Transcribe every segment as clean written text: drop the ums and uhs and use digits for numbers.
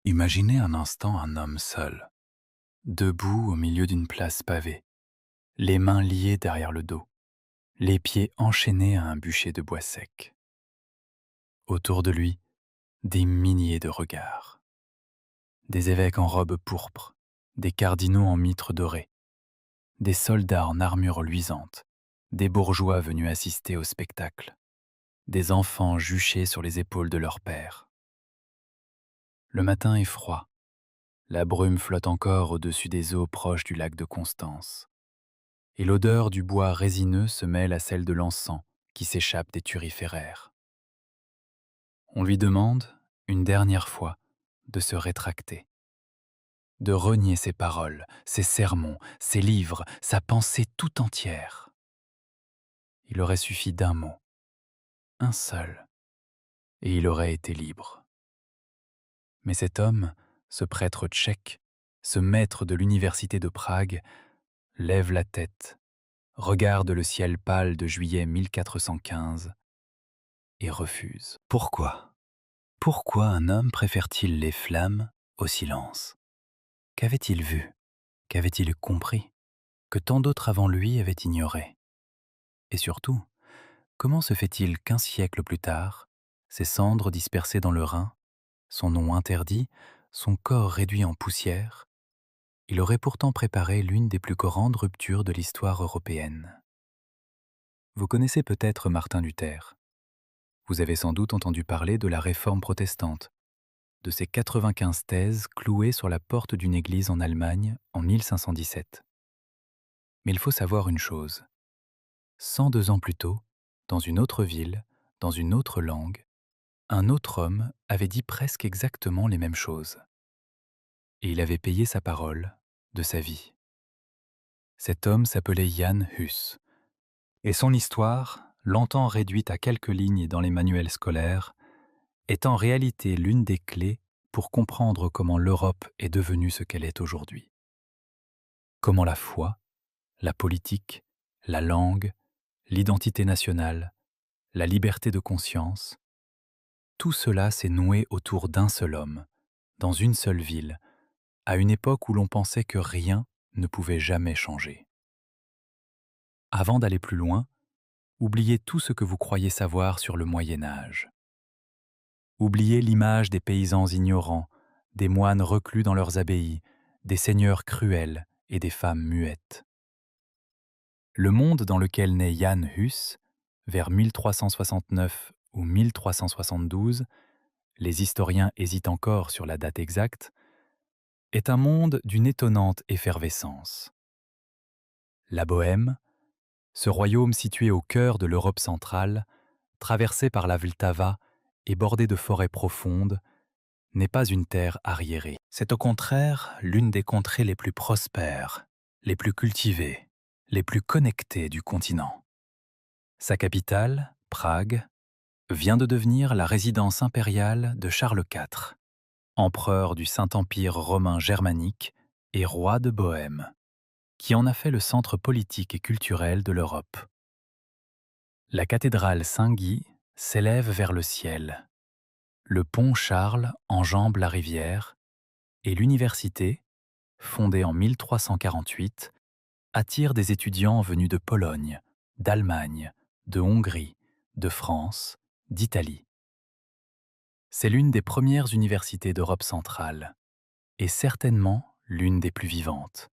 Imaginez un instant un homme seul, debout au milieu d'une place pavée, les mains liées derrière le dos, les pieds enchaînés à un bûcher de bois sec. Autour de lui, des milliers de regards. Des évêques en robe pourpre, des cardinaux en mitre dorée, des soldats en armure luisante, des bourgeois venus assister au spectacle, des enfants juchés sur les épaules de leur père. Le matin est froid, la brume flotte encore au-dessus des eaux proches du lac de Constance. Et l'odeur du bois résineux se mêle à celle de l'encens qui s'échappe des turiféraires. On lui demande, une dernière fois, de se rétracter, de renier ses paroles, ses sermons, ses livres, sa pensée tout entière. Il aurait suffi d'un mot, un seul, et il aurait été libre. Mais cet homme, ce prêtre tchèque, ce maître de l'université de Prague, lève la tête, regarde le ciel pâle de juillet 1415 et refuse. Pourquoi? Pourquoi un homme préfère-t-il les flammes au silence? Qu'avait-il vu? Qu'avait-il compris? Que tant d'autres avant lui avaient ignoré? Et surtout, comment se fait-il qu'1 siècle plus tard, ses cendres dispersées dans le Rhin, son nom interdit, son corps réduit en poussière, il aurait pourtant préparé l'une des plus grandes ruptures de l'histoire européenne? Vous connaissez peut-être Martin Luther. Vous avez sans doute entendu parler de la Réforme protestante, de ces 95 thèses clouées sur la porte d'une église en Allemagne en 1517. Mais il faut savoir une chose. 102 ans plus tôt, dans une autre ville, dans une autre langue, un autre homme avait dit presque exactement les mêmes choses. Et il avait payé sa parole de sa vie. Cet homme s'appelait Jan Hus. Et son histoire, longtemps réduite à quelques lignes dans les manuels scolaires, est en réalité l'une des clés pour comprendre comment l'Europe est devenue ce qu'elle est aujourd'hui. Comment la foi, la politique, la langue, l'identité nationale, la liberté de conscience, tout cela s'est noué autour d'un seul homme, dans une seule ville, à une époque où l'on pensait que rien ne pouvait jamais changer. Avant d'aller plus loin, oubliez tout ce que vous croyez savoir sur le Moyen Âge. Oubliez l'image des paysans ignorants, des moines reclus dans leurs abbayes, des seigneurs cruels et des femmes muettes. Le monde dans lequel naît Jan Hus, vers 1369 ou 1372, les historiens hésitent encore sur la date exacte, est un monde d'une étonnante effervescence. La Bohême, ce royaume situé au cœur de l'Europe centrale, traversé par la Vltava et bordé de forêts profondes, n'est pas une terre arriérée. C'est au contraire l'une des contrées les plus prospères, les plus cultivées, les plus connectées du continent. Sa capitale, Prague, vient de devenir la résidence impériale de Charles IV, empereur du Saint-Empire romain germanique et roi de Bohême, qui en a fait le centre politique et culturel de l'Europe. La cathédrale Saint-Guy s'élève vers le ciel. Le pont Charles enjambe la rivière et l'université, fondée en 1348, attire des étudiants venus de Pologne, d'Allemagne, de Hongrie, de France, d'Italie. C'est l'une des premières universités d'Europe centrale et certainement l'une des plus vivantes.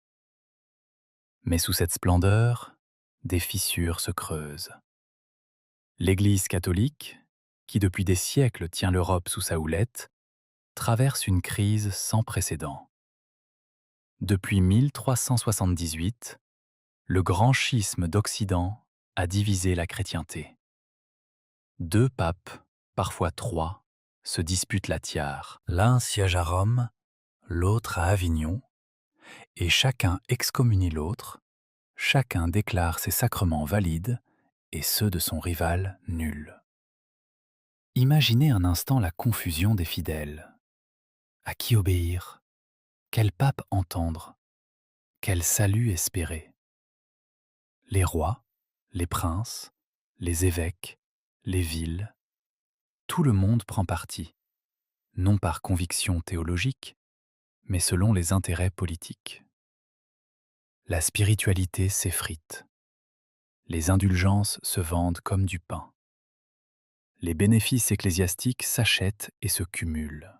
Mais sous cette splendeur, des fissures se creusent. L'Église catholique, qui depuis des siècles tient l'Europe sous sa houlette, traverse une crise sans précédent. Depuis 1378, le grand schisme d'Occident a divisé la chrétienté. 2 papes, parfois 3, se disputent la tiare. L'un siège à Rome, l'autre à Avignon, et chacun excommunie l'autre, chacun déclare ses sacrements valides et ceux de son rival nuls. Imaginez un instant la confusion des fidèles. À qui obéir? Quel pape entendre? Quel salut espérer? Les rois, les princes, les évêques, les villes, tout le monde prend parti. non par conviction théologique, mais selon les intérêts politiques. La spiritualité s'effrite, les indulgences se vendent comme du pain. Les bénéfices ecclésiastiques s'achètent et se cumulent.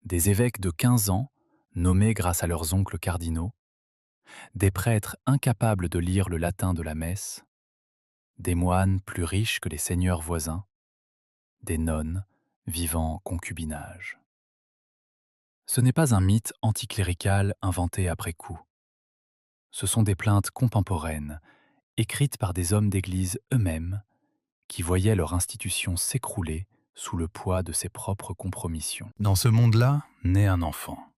Des évêques de 15 ans, nommés grâce à leurs oncles cardinaux, des prêtres incapables de lire le latin de la messe, des moines plus riches que les seigneurs voisins, des nonnes vivant en concubinage. Ce n'est pas un mythe anticlérical inventé après coup. Ce sont des plaintes contemporaines, écrites par des hommes d'Église eux-mêmes, qui voyaient leur institution s'écrouler sous le poids de ses propres compromissions. Dans ce monde-là, naît un enfant,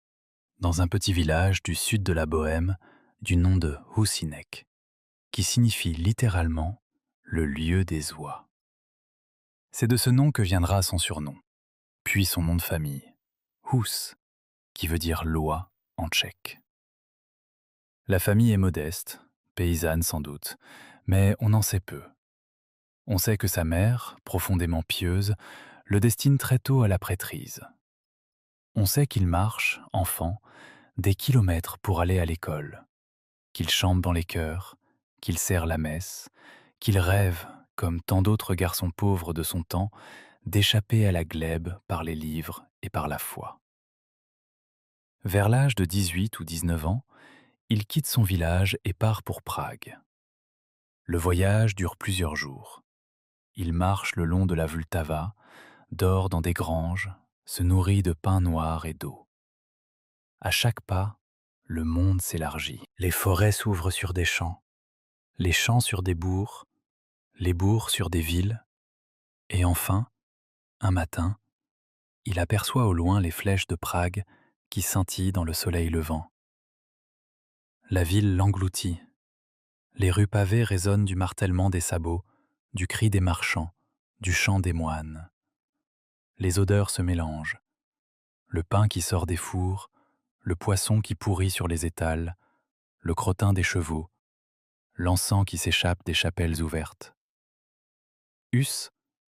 dans un petit village du sud de la Bohême, du nom de Husinek, qui signifie littéralement le lieu des oies. C'est de ce nom que viendra son surnom, puis son nom de famille, Hus, qui veut dire loi en tchèque. La famille est modeste, paysanne sans doute, mais on en sait peu. On sait que sa mère, profondément pieuse, le destine très tôt à la prêtrise. On sait qu'il marche, enfant, des kilomètres pour aller à l'école, qu'il chante dans les chœurs, qu'il sert la messe, qu'il rêve, comme tant d'autres garçons pauvres de son temps, d'échapper à la glèbe par les livres et par la foi. Vers l'âge de 18 ou 19 ans, il quitte son village et part pour Prague. Le voyage dure plusieurs jours. Il marche le long de la Vltava, dort dans des granges, se nourrit de pain noir et d'eau. À chaque pas, le monde s'élargit. Les forêts s'ouvrent sur des champs, les champs sur des bourgs, les bourgs sur des villes, et enfin, un matin, il aperçoit au loin les flèches de Prague qui scintillent dans le soleil levant. La ville l'engloutit. Les rues pavées résonnent du martèlement des sabots, du cri des marchands, du chant des moines. Les odeurs se mélangent. Le pain qui sort des fours, le poisson qui pourrit sur les étals, le crottin des chevaux, l'encens qui s'échappe des chapelles ouvertes. Hus,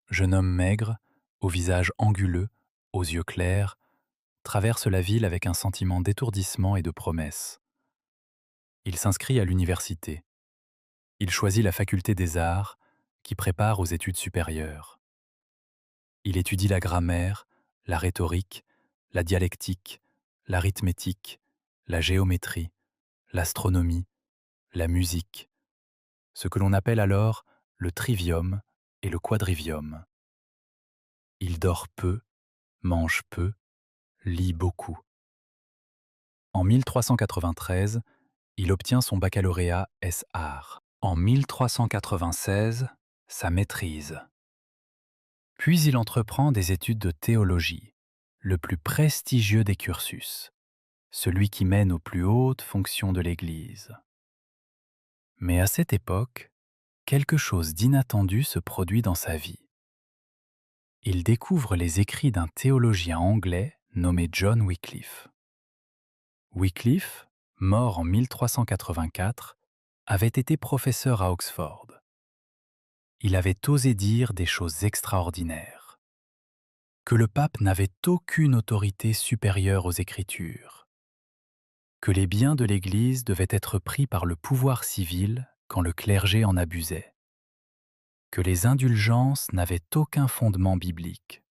jeune homme maigre, au visage anguleux, aux yeux clairs, traverse la ville avec un sentiment d'étourdissement et de promesse. Il s'inscrit à l'université. Il choisit la faculté des arts, qui prépare aux études supérieures. Il étudie la grammaire, la rhétorique, la dialectique, l'arithmétique, la géométrie, l'astronomie, la musique, ce que l'on appelle alors le trivium et le quadrivium. Il dort peu, mange peu, lit beaucoup. En 1393, il obtient son baccalauréat S-Art. En 1396, sa maîtrise. Puis il entreprend des études de théologie, le plus prestigieux des cursus, celui qui mène aux plus hautes fonctions de l'Église. Mais à cette époque, quelque chose d'inattendu se produit dans sa vie. Il découvre les écrits d'un théologien anglais nommé John Wycliffe. Wycliffe, mort en 1384, avait été professeur à Oxford. Il avait osé dire des choses extraordinaires. Que le pape n'avait aucune autorité supérieure aux Écritures. Que les biens de l'Église devaient être pris par le pouvoir civil quand le clergé en abusait. Que les indulgences n'avaient aucun fondement biblique.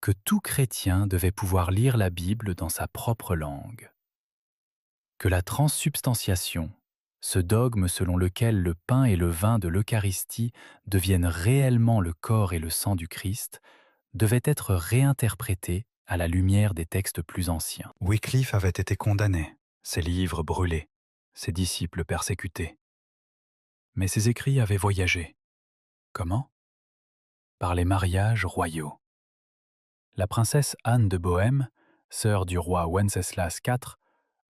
Que tout chrétien devait pouvoir lire la Bible dans sa propre langue. Que la transsubstantiation, ce dogme selon lequel le pain et le vin de l'Eucharistie deviennent réellement le corps et le sang du Christ, devait être réinterprété à la lumière des textes plus anciens. Wycliffe avait été condamné, ses livres brûlés, ses disciples persécutés. Mais ses écrits avaient voyagé. Comment? Par les mariages royaux. La princesse Anne de Bohême, sœur du roi Wenceslas IV,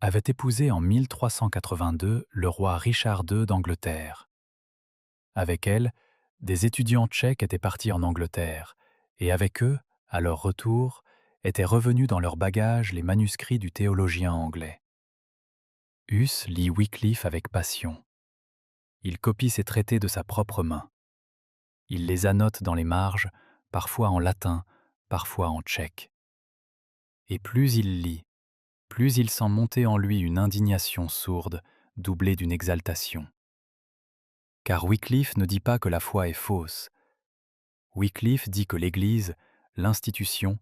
avait épousé en 1382 le roi Richard II d'Angleterre. Avec elle, des étudiants tchèques étaient partis en Angleterre, et avec eux, à leur retour, étaient revenus dans leurs bagages les manuscrits du théologien anglais. Hus lit Wycliffe avec passion. Il copie ses traités de sa propre main. Il les annote dans les marges, parfois en latin, parfois en tchèque. Et plus il lit, plus il sent monter en lui une indignation sourde, doublée d'une exaltation. Car Wycliffe ne dit pas que la foi est fausse. Wycliffe dit que l'Église, l'institution,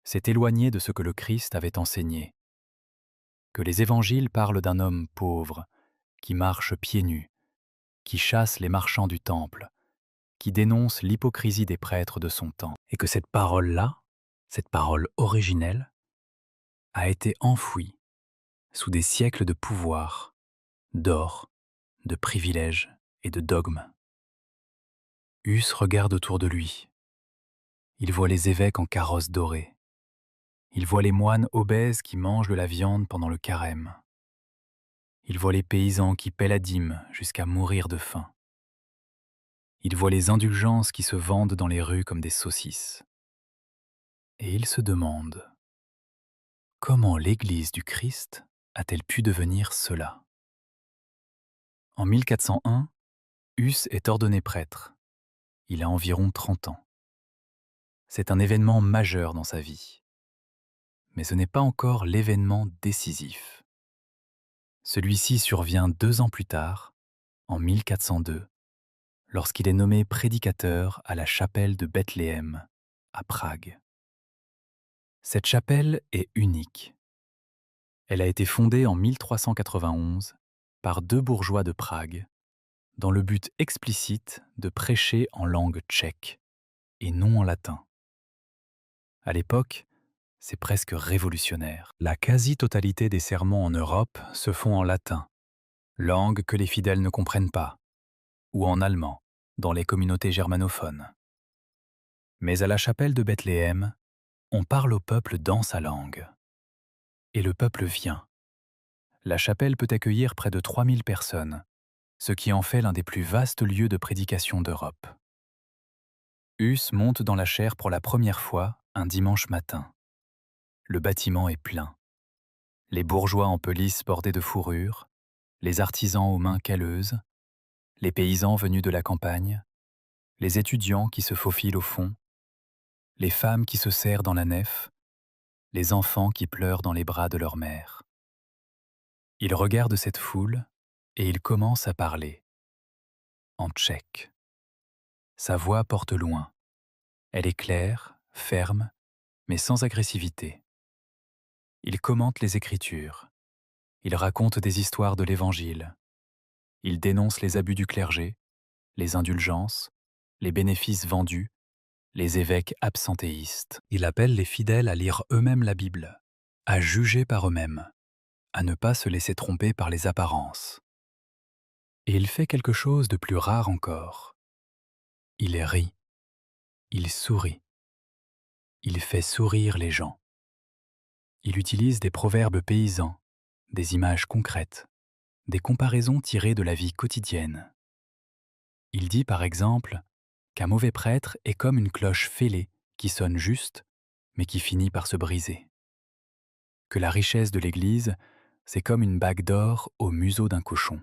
s'est éloignée de ce que le Christ avait enseigné. Que les évangiles parlent d'un homme pauvre, qui marche pieds nus, qui chasse les marchands du temple, qui dénonce l'hypocrisie des prêtres de son temps, et que cette parole-là, cette parole originelle, a été enfouie sous des siècles de pouvoir, d'or, de privilèges et de dogmes. Huss regarde autour de lui. Il voit les évêques en carrosse dorée. Il voit les moines obèses qui mangent de la viande pendant le carême. Il voit les paysans qui paient la dîme jusqu'à mourir de faim. Il voit les indulgences qui se vendent dans les rues comme des saucisses. Et il se demande comment l'Église du Christ a-t-elle pu devenir cela? En 1401, Huss est ordonné prêtre. Il a environ 30 ans. C'est un événement majeur dans sa vie. Mais ce n'est pas encore l'événement décisif. Celui-ci survient 2 ans plus tard, en 1402, lorsqu'il est nommé prédicateur à la chapelle de Bethléem, à Prague. Cette chapelle est unique. Elle a été fondée en 1391 par 2 bourgeois de Prague, dans le but explicite de prêcher en langue tchèque et non en latin. À l'époque, c'est presque révolutionnaire. La quasi-totalité des sermons en Europe se font en latin, langue que les fidèles ne comprennent pas, ou en allemand, dans les communautés germanophones. Mais à la chapelle de Bethléem, on parle au peuple dans sa langue. Et le peuple vient. La chapelle peut accueillir près de 3000 personnes, ce qui en fait l'un des plus vastes lieux de prédication d'Europe. Huss monte dans la chaire pour la première fois un dimanche matin. Le bâtiment est plein. Les bourgeois en pelisse bordée de fourrure, les artisans aux mains calleuses, les paysans venus de la campagne, les étudiants qui se faufilent au fond, les femmes qui se serrent dans la nef, les enfants qui pleurent dans les bras de leur mère. Il regarde cette foule et il commence à parler, en tchèque. Sa voix porte loin. Elle est claire, ferme, mais sans agressivité. Il commente les Écritures. Il raconte des histoires de l'Évangile. Il dénonce les abus du clergé, les indulgences, les bénéfices vendus, les évêques absentéistes. Il appelle les fidèles à lire eux-mêmes la Bible, à juger par eux-mêmes, à ne pas se laisser tromper par les apparences. Et il fait quelque chose de plus rare encore. Il rit, il sourit, il fait sourire les gens. Il utilise des proverbes paysans, des images concrètes, des comparaisons tirées de la vie quotidienne. Il dit par exemple qu'un mauvais prêtre est comme une cloche fêlée qui sonne juste, mais qui finit par se briser. Que la richesse de l'Église, c'est comme une bague d'or au museau d'un cochon.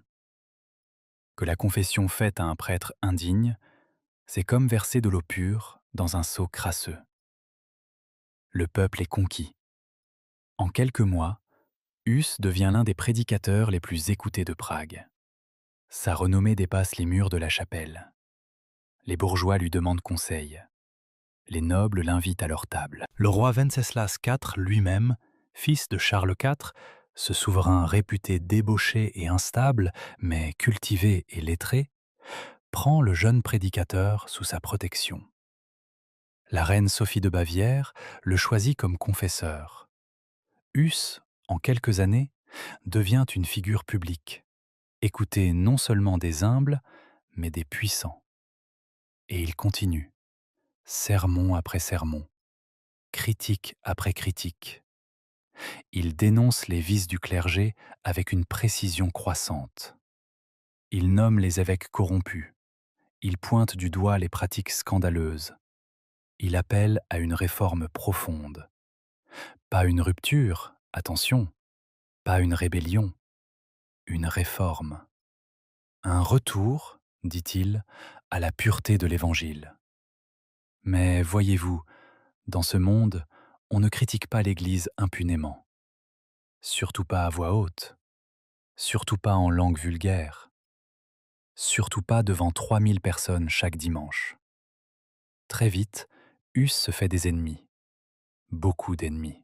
Que la confession faite à un prêtre indigne, c'est comme verser de l'eau pure dans un seau crasseux. Le peuple est conquis. En quelques mois, Huss devient l'un des prédicateurs les plus écoutés de Prague. Sa renommée dépasse les murs de la chapelle. Les bourgeois lui demandent conseil. Les nobles l'invitent à leur table. Le roi Venceslas IV lui-même, fils de Charles IV, ce souverain réputé débauché et instable, mais cultivé et lettré, prend le jeune prédicateur sous sa protection. La reine Sophie de Bavière le choisit comme confesseur. Huss, en quelques années, devient une figure publique, écoutée non seulement des humbles, mais des puissants. Et il continue, sermon après sermon, critique après critique. Il dénonce les vices du clergé avec une précision croissante. Il nomme les évêques corrompus. Il pointe du doigt les pratiques scandaleuses. Il appelle à une réforme profonde. Pas une rupture, attention, pas une rébellion, une réforme. Un retour, dit-il, à la pureté de l'Évangile. Mais voyez-vous, Dans ce monde, on ne critique pas l'Église impunément, surtout pas à voix haute, surtout pas en langue vulgaire, surtout pas devant 3000 personnes chaque dimanche. Très vite, Hus se fait des ennemis, beaucoup d'ennemis.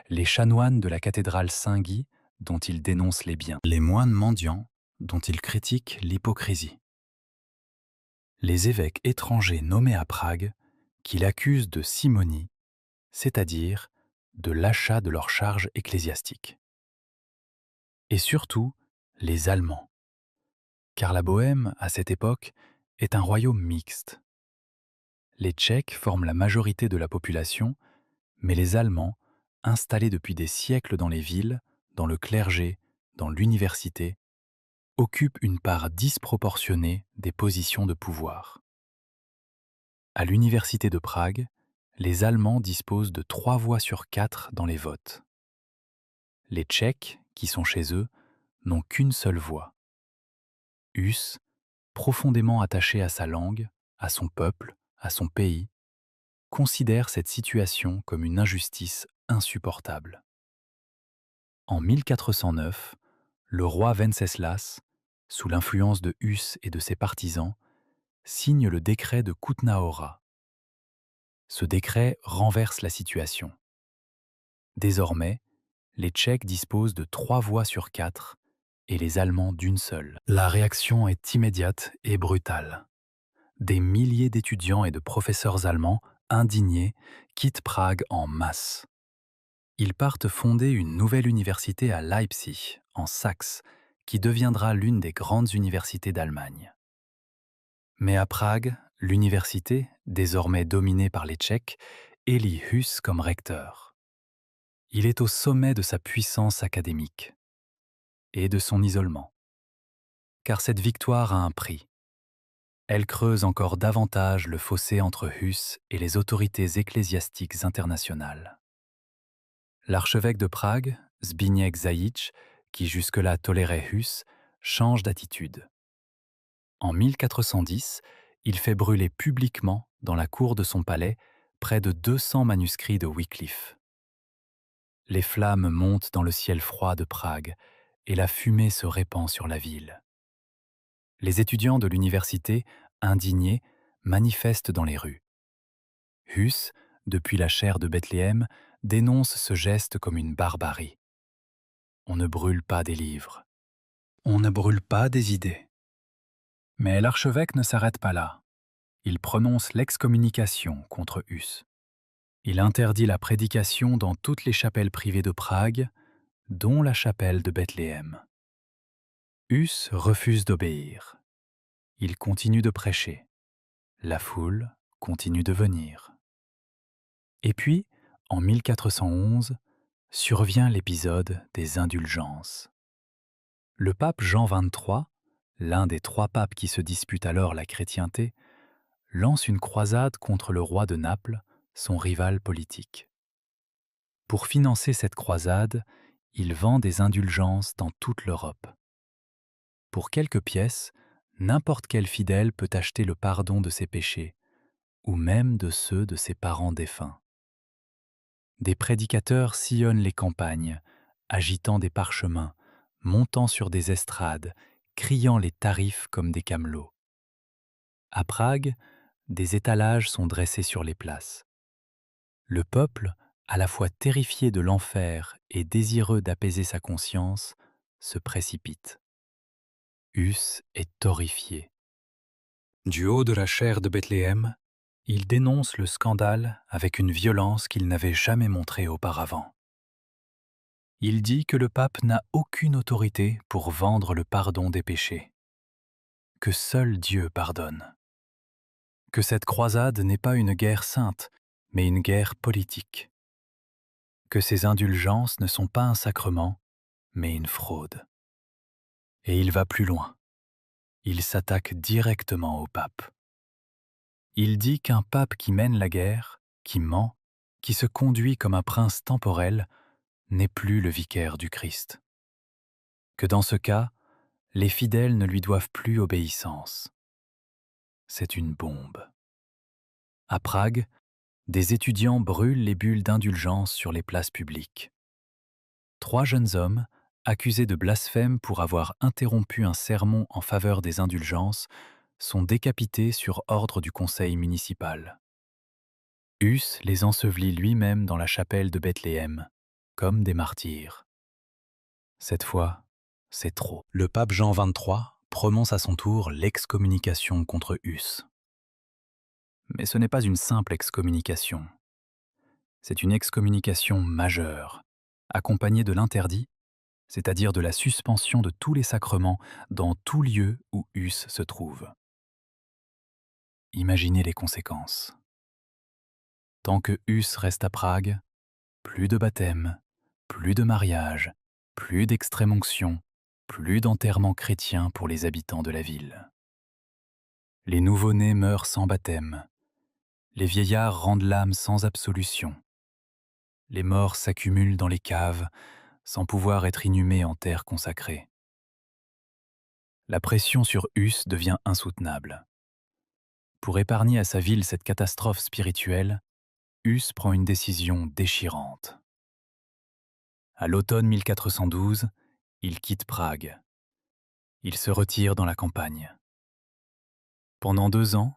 Les chanoines de la cathédrale Saint-Guy, dont il dénonce les biens. Les moines mendiants, dont il critique l'hypocrisie. Les évêques étrangers nommés à Prague, qu'il accuse de simonie, c'est-à-dire de l'achat de leurs charges ecclésiastiques. Et surtout, les Allemands, car la Bohême, à cette époque, est un royaume mixte. Les Tchèques forment la majorité de la population, mais les Allemands, installés depuis des siècles dans les villes, dans le clergé, dans l'université, occupent une part disproportionnée des positions de pouvoir. À l'université de Prague, les Allemands disposent de 3 voix sur 4 dans les votes. Les Tchèques, qui sont chez eux, n'ont qu'une seule voix. Hus, profondément attaché à sa langue, à son peuple, à son pays, considère cette situation comme une injustice insupportable. En 1409, le roi Venceslas, sous l'influence de Hus et de ses partisans, signe le décret de Kutná-Hora. Ce décret renverse la situation. Désormais, les Tchèques disposent de 3 voix sur 4 et les Allemands d'une seule. La réaction est immédiate et brutale. Des milliers d'étudiants et de professeurs allemands, indignés, quittent Prague en masse. Ils partent fonder une nouvelle université à Leipzig, en Saxe, qui deviendra l'une des grandes universités d'Allemagne. Mais à Prague, l'université, désormais dominée par les Tchèques, élit Hus comme recteur. Il est au sommet de sa puissance académique et de son isolement. Car cette victoire a un prix. Elle creuse encore davantage le fossé entre Hus et les autorités ecclésiastiques internationales. L'archevêque de Prague, Zbigniew Zajíc, qui jusque-là tolérait Hus, change d'attitude. En 1410, il fait brûler publiquement, dans la cour de son palais, près de 200 manuscrits de Wycliffe. Les flammes montent dans le ciel froid de Prague et la fumée se répand sur la ville. Les étudiants de l'université, indignés, manifestent dans les rues. Hus, depuis la chaire de Bethléem, dénonce ce geste comme une barbarie. On ne brûle pas des livres. On ne brûle pas des idées. Mais l'archevêque ne s'arrête pas là. Il prononce l'excommunication contre Hus. Il interdit la prédication dans toutes les chapelles privées de Prague, dont la chapelle de Bethléem. Hus refuse d'obéir. Il continue de prêcher. La foule continue de venir. Et puis, en 1411, survient l'épisode des indulgences. Le pape Jean XXIII, l'un des 3 papes qui se disputent alors la chrétienté, lance une croisade contre le roi de Naples, son rival politique. Pour financer cette croisade, il vend des indulgences dans toute l'Europe. Pour quelques pièces, n'importe quel fidèle peut acheter le pardon de ses péchés, ou même de ceux de ses parents défunts. Des prédicateurs sillonnent les campagnes, agitant des parchemins, montant sur des estrades, criant les tarifs comme des camelots. À Prague, des étalages sont dressés sur les places. Le peuple, à la fois terrifié de l'enfer et désireux d'apaiser sa conscience, se précipite. Hus est horrifié. Du haut de la chaire de Bethléem, il dénonce le scandale avec une violence qu'il n'avait jamais montrée auparavant. Il dit que le pape n'a aucune autorité pour vendre le pardon des péchés, que seul Dieu pardonne, que cette croisade n'est pas une guerre sainte, mais une guerre politique, que ces indulgences ne sont pas un sacrement, mais une fraude. Et il va plus loin. Il s'attaque directement au pape. Il dit qu'un pape qui mène la guerre, qui ment, qui se conduit comme un prince temporel, n'est plus le vicaire du Christ. Que dans ce cas, les fidèles ne lui doivent plus obéissance. C'est une bombe. À Prague, Des étudiants brûlent les bulles d'indulgence sur les places publiques. 3 jeunes hommes, accusés de blasphème pour avoir interrompu un sermon en faveur des indulgences, sont décapités sur ordre du conseil municipal. Hus les ensevelit lui-même dans la chapelle de Bethléem, comme des martyrs. Cette fois, c'est trop. Le pape Jean XXIII prononce à son tour l'excommunication contre Hus. Mais ce n'est pas une simple excommunication. C'est une excommunication majeure, accompagnée de l'interdit, c'est-à-dire de la suspension de tous les sacrements dans tout lieu où Hus se trouve. Imaginez les conséquences. Tant que Hus reste à Prague, plus de baptême, plus de mariage, plus d'extrême-onction, plus d'enterrement chrétien pour les habitants de la ville. Les nouveau-nés meurent sans baptême, les vieillards rendent l'âme sans absolution, les morts s'accumulent dans les caves sans pouvoir être inhumés en terre consacrée. La pression sur Hus devient insoutenable. Pour épargner à sa ville cette catastrophe spirituelle, Hus prend une décision déchirante. À l'automne 1412, il quitte Prague. Il se retire dans la campagne. Pendant 2 ans,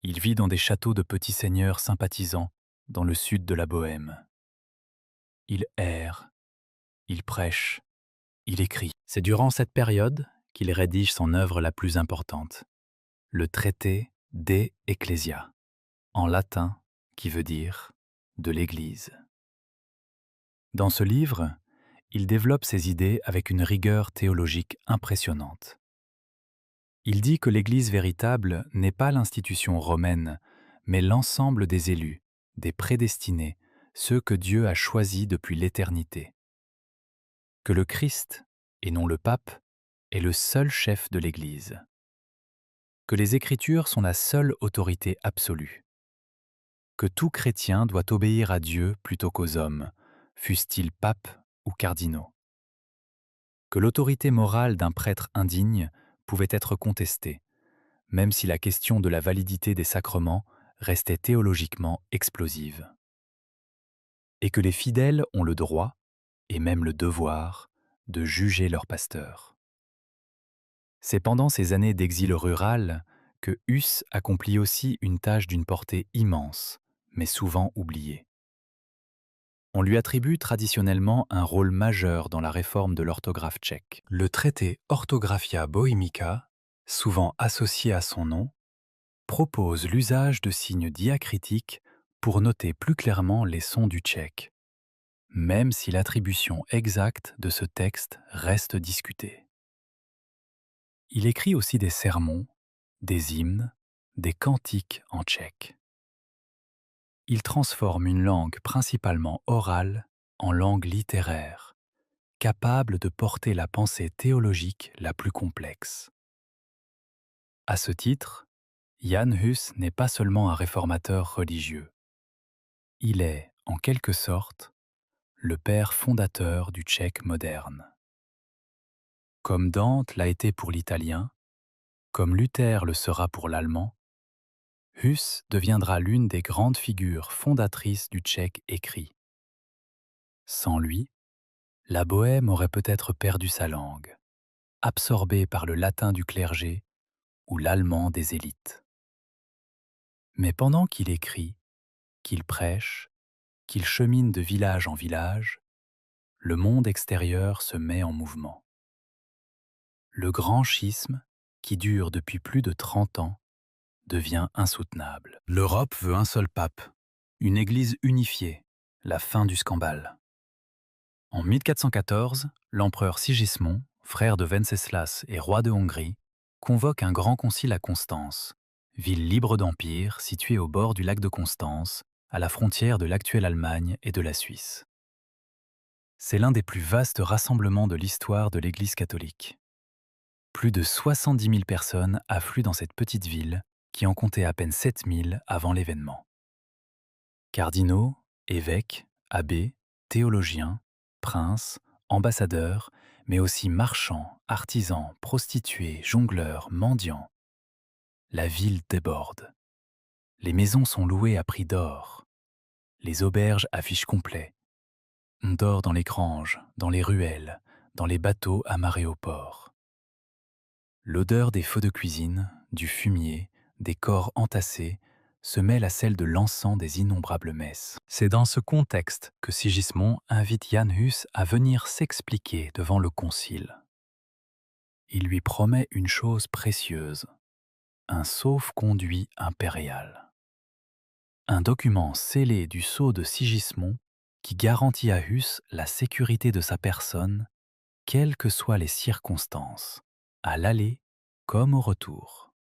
il vit dans des châteaux de petits seigneurs sympathisants dans le sud de la Bohême. Il erre, il prêche, il écrit. C'est durant cette période qu'il rédige son œuvre la plus importante, le traité De Ecclesia, en latin qui veut dire de l'Église. Dans ce livre, il développe ses idées avec une rigueur théologique impressionnante. Il dit que l'Église véritable n'est pas l'institution romaine, mais l'ensemble des élus, des prédestinés, ceux que Dieu a choisis depuis l'éternité. Que le Christ, et non le pape, est le seul chef de l'Église. Que les Écritures sont la seule autorité absolue. Que tout chrétien doit obéir à Dieu plutôt qu'aux hommes, fussent-ils papes ou cardinaux. Que l'autorité morale d'un prêtre indigne pouvait être contestée, même si la question de la validité des sacrements restait théologiquement explosive. Et que les fidèles ont le droit, et même le devoir, de juger leur pasteur. C'est pendant ces années d'exil rural que Hus accomplit aussi une tâche d'une portée immense, mais souvent oubliée. On lui attribue traditionnellement un rôle majeur dans la réforme de l'orthographe tchèque. Le traité Orthographia Bohemica, souvent associé à son nom, propose l'usage de signes diacritiques pour noter plus clairement les sons du tchèque, même si l'attribution exacte de ce texte reste discutée. Il écrit aussi des sermons, des hymnes, des cantiques en tchèque. Il transforme une langue principalement orale en langue littéraire, capable de porter la pensée théologique la plus complexe. À ce titre, Jan Hus n'est pas seulement un réformateur religieux. Il est, en quelque sorte, le père fondateur du tchèque moderne. Comme Dante l'a été pour l'italien, comme Luther le sera pour l'allemand, Hus deviendra l'une des grandes figures fondatrices du tchèque écrit. Sans lui, la Bohême aurait peut-être perdu sa langue, absorbée par le latin du clergé ou l'allemand des élites. Mais pendant qu'il écrit, qu'il prêche, qu'il chemine de village en village, le monde extérieur se met en mouvement. Le grand schisme, qui dure depuis plus de 30 ans, devient insoutenable. L'Europe veut un seul pape, une église unifiée, la fin du scandale. En 1414, l'empereur Sigismond, frère de Venceslas et roi de Hongrie, convoque un grand concile à Constance, ville libre d'empire située au bord du lac de Constance, à la frontière de l'actuelle Allemagne et de la Suisse. C'est l'un des plus vastes rassemblements de l'histoire de l'Église catholique. Plus de 70 000 personnes affluent dans cette petite ville qui en comptait à peine 7 000 avant l'événement. Cardinaux, évêques, abbés, théologiens, princes, ambassadeurs, mais aussi marchands, artisans, prostituées, jongleurs, mendiants. La ville déborde. Les maisons sont louées à prix d'or. Les auberges affichent complet. On dort dans les granges, dans les ruelles, dans les bateaux amarrés au port. L'odeur des feux de cuisine, du fumier, des corps entassés se mêle à celle de l'encens des innombrables messes. C'est dans ce contexte que Sigismond invite Jan Hus à venir s'expliquer devant le concile. Il lui promet une chose précieuse, un sauf-conduit impérial. Un document scellé du sceau de Sigismond qui garantit à Hus la sécurité de sa personne, quelles que soient les circonstances, à l'aller comme au retour.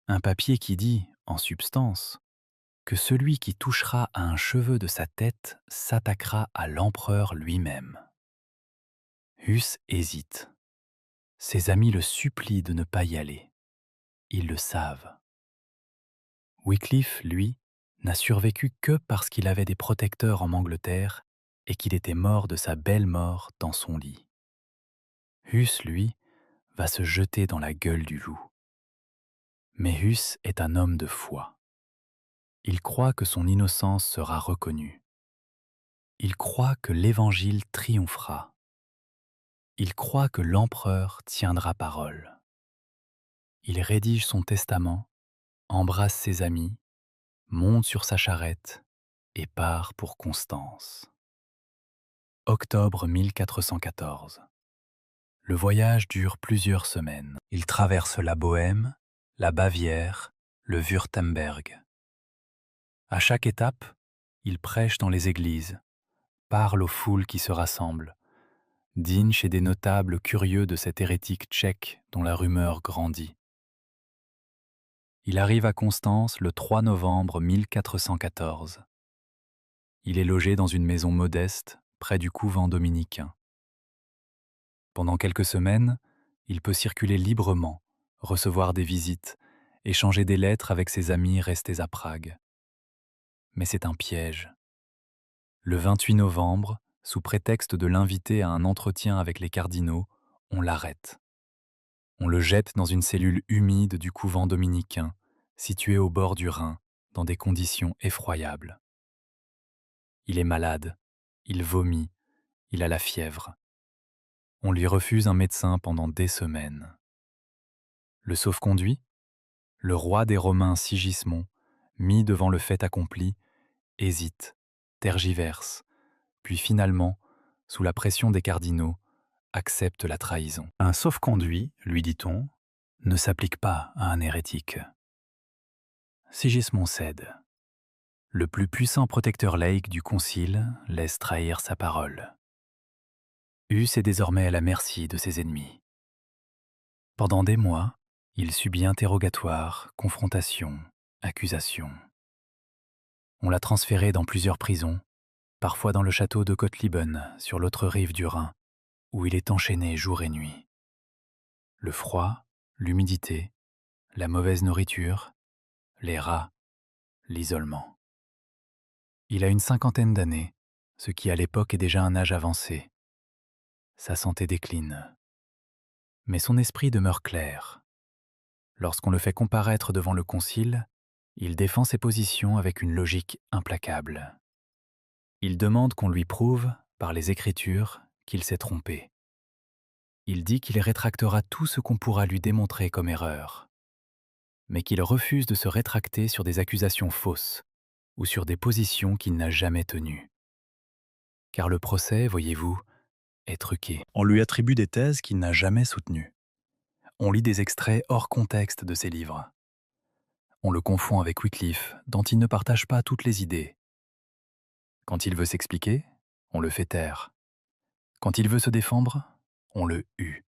Un papier qui dit, en substance, que celui qui touchera à un cheveu de sa tête s'attaquera à l'empereur lui-même. Hus hésite. Ses amis le supplient de ne pas y aller. Ils le savent. Wycliffe, lui, n'a survécu que parce qu'il avait des protecteurs en Angleterre et qu'il était mort de sa belle mort dans son lit. Hus, lui, va se jeter dans la gueule du loup. Mais Hus est un homme de foi. Il croit que son innocence sera reconnue. Il croit que l'Évangile triomphera. Il croit que l'empereur tiendra parole. Il rédige son testament, embrasse ses amis, monte sur sa charrette et part pour Constance. Octobre 1414. Le voyage dure plusieurs semaines. Il traverse la Bohême, la Bavière, le Wurtemberg. À chaque étape, il prêche dans les églises, parle aux foules qui se rassemblent, dîne chez des notables curieux de cet hérétique tchèque dont la rumeur grandit. Il arrive à Constance le 3 novembre 1414. Il est logé dans une maison modeste près du couvent dominicain. Pendant quelques semaines, il peut circuler librement, recevoir des visites, échanger des lettres avec ses amis restés à Prague. Mais c'est un piège. Le 28 novembre, sous prétexte de l'inviter à un entretien avec les cardinaux, on l'arrête. On le jette dans une cellule humide du couvent dominicain, située au bord du Rhin, dans des conditions effroyables. Il est malade, il vomit, il a la fièvre. On lui refuse un médecin pendant des semaines. Le sauf-conduit, le roi des Romains Sigismond, mis devant le fait accompli, hésite, tergiverse, puis finalement, sous la pression des cardinaux, accepte la trahison. Un sauf-conduit, lui dit-on, ne s'applique pas à un hérétique. Sigismond cède. Le plus puissant protecteur laïque du concile laisse trahir sa parole. Hus est désormais à la merci de ses ennemis. Pendant des mois, il subit interrogatoires, confrontations, accusations. On l'a transféré dans plusieurs prisons, parfois dans le château de Gottlieben, sur l'autre rive du Rhin, où il est enchaîné jour et nuit. Le froid, l'humidité, la mauvaise nourriture, les rats, l'isolement. Il a une cinquantaine d'années, ce qui à l'époque est déjà un âge avancé. Sa santé décline. Mais son esprit demeure clair. Lorsqu'on le fait comparaître devant le concile, il défend ses positions avec une logique implacable. Il demande qu'on lui prouve, par les Écritures, qu'il s'est trompé. Il dit qu'il rétractera tout ce qu'on pourra lui démontrer comme erreur, mais qu'il refuse de se rétracter sur des accusations fausses ou sur des positions qu'il n'a jamais tenues. Car le procès, voyez-vous, est truqué. On lui attribue des thèses qu'il n'a jamais soutenues. On lit des extraits hors contexte de ses livres. On le confond avec Wycliffe, dont il ne partage pas toutes les idées. Quand il veut s'expliquer, on le fait taire. Quand il veut se défendre, on le hue.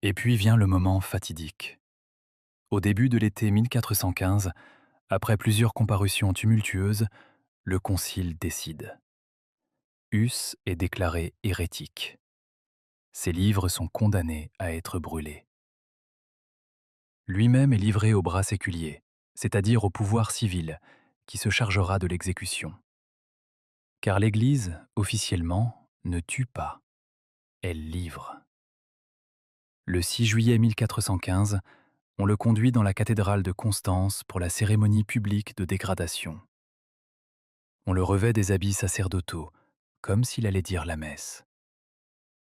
Et puis vient le moment fatidique. Au début de l'été 1415, après plusieurs comparutions tumultueuses, le concile décide. Hus est déclaré hérétique. Ses livres sont condamnés à être brûlés. Lui-même est livré au bras séculier, c'est-à-dire au pouvoir civil, qui se chargera de l'exécution. Car l'Église, officiellement, ne tue pas, elle livre. Le 6 juillet 1415, on le conduit dans la cathédrale de Constance pour la cérémonie publique de dégradation. On le revêt des habits sacerdotaux, comme s'il allait dire la messe.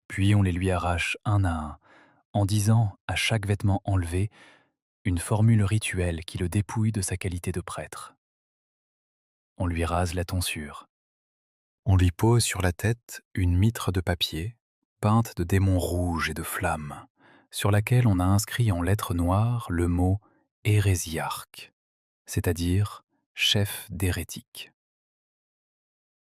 Puis on les lui arrache un à un, en disant à chaque vêtement enlevé une formule rituelle qui le dépouille de sa qualité de prêtre. On lui rase la tonsure. On lui pose sur la tête une mitre de papier, peinte de démons rouges et de flammes, sur laquelle on a inscrit en lettres noires le mot hérésiarque, c'est-à-dire chef d'hérétique.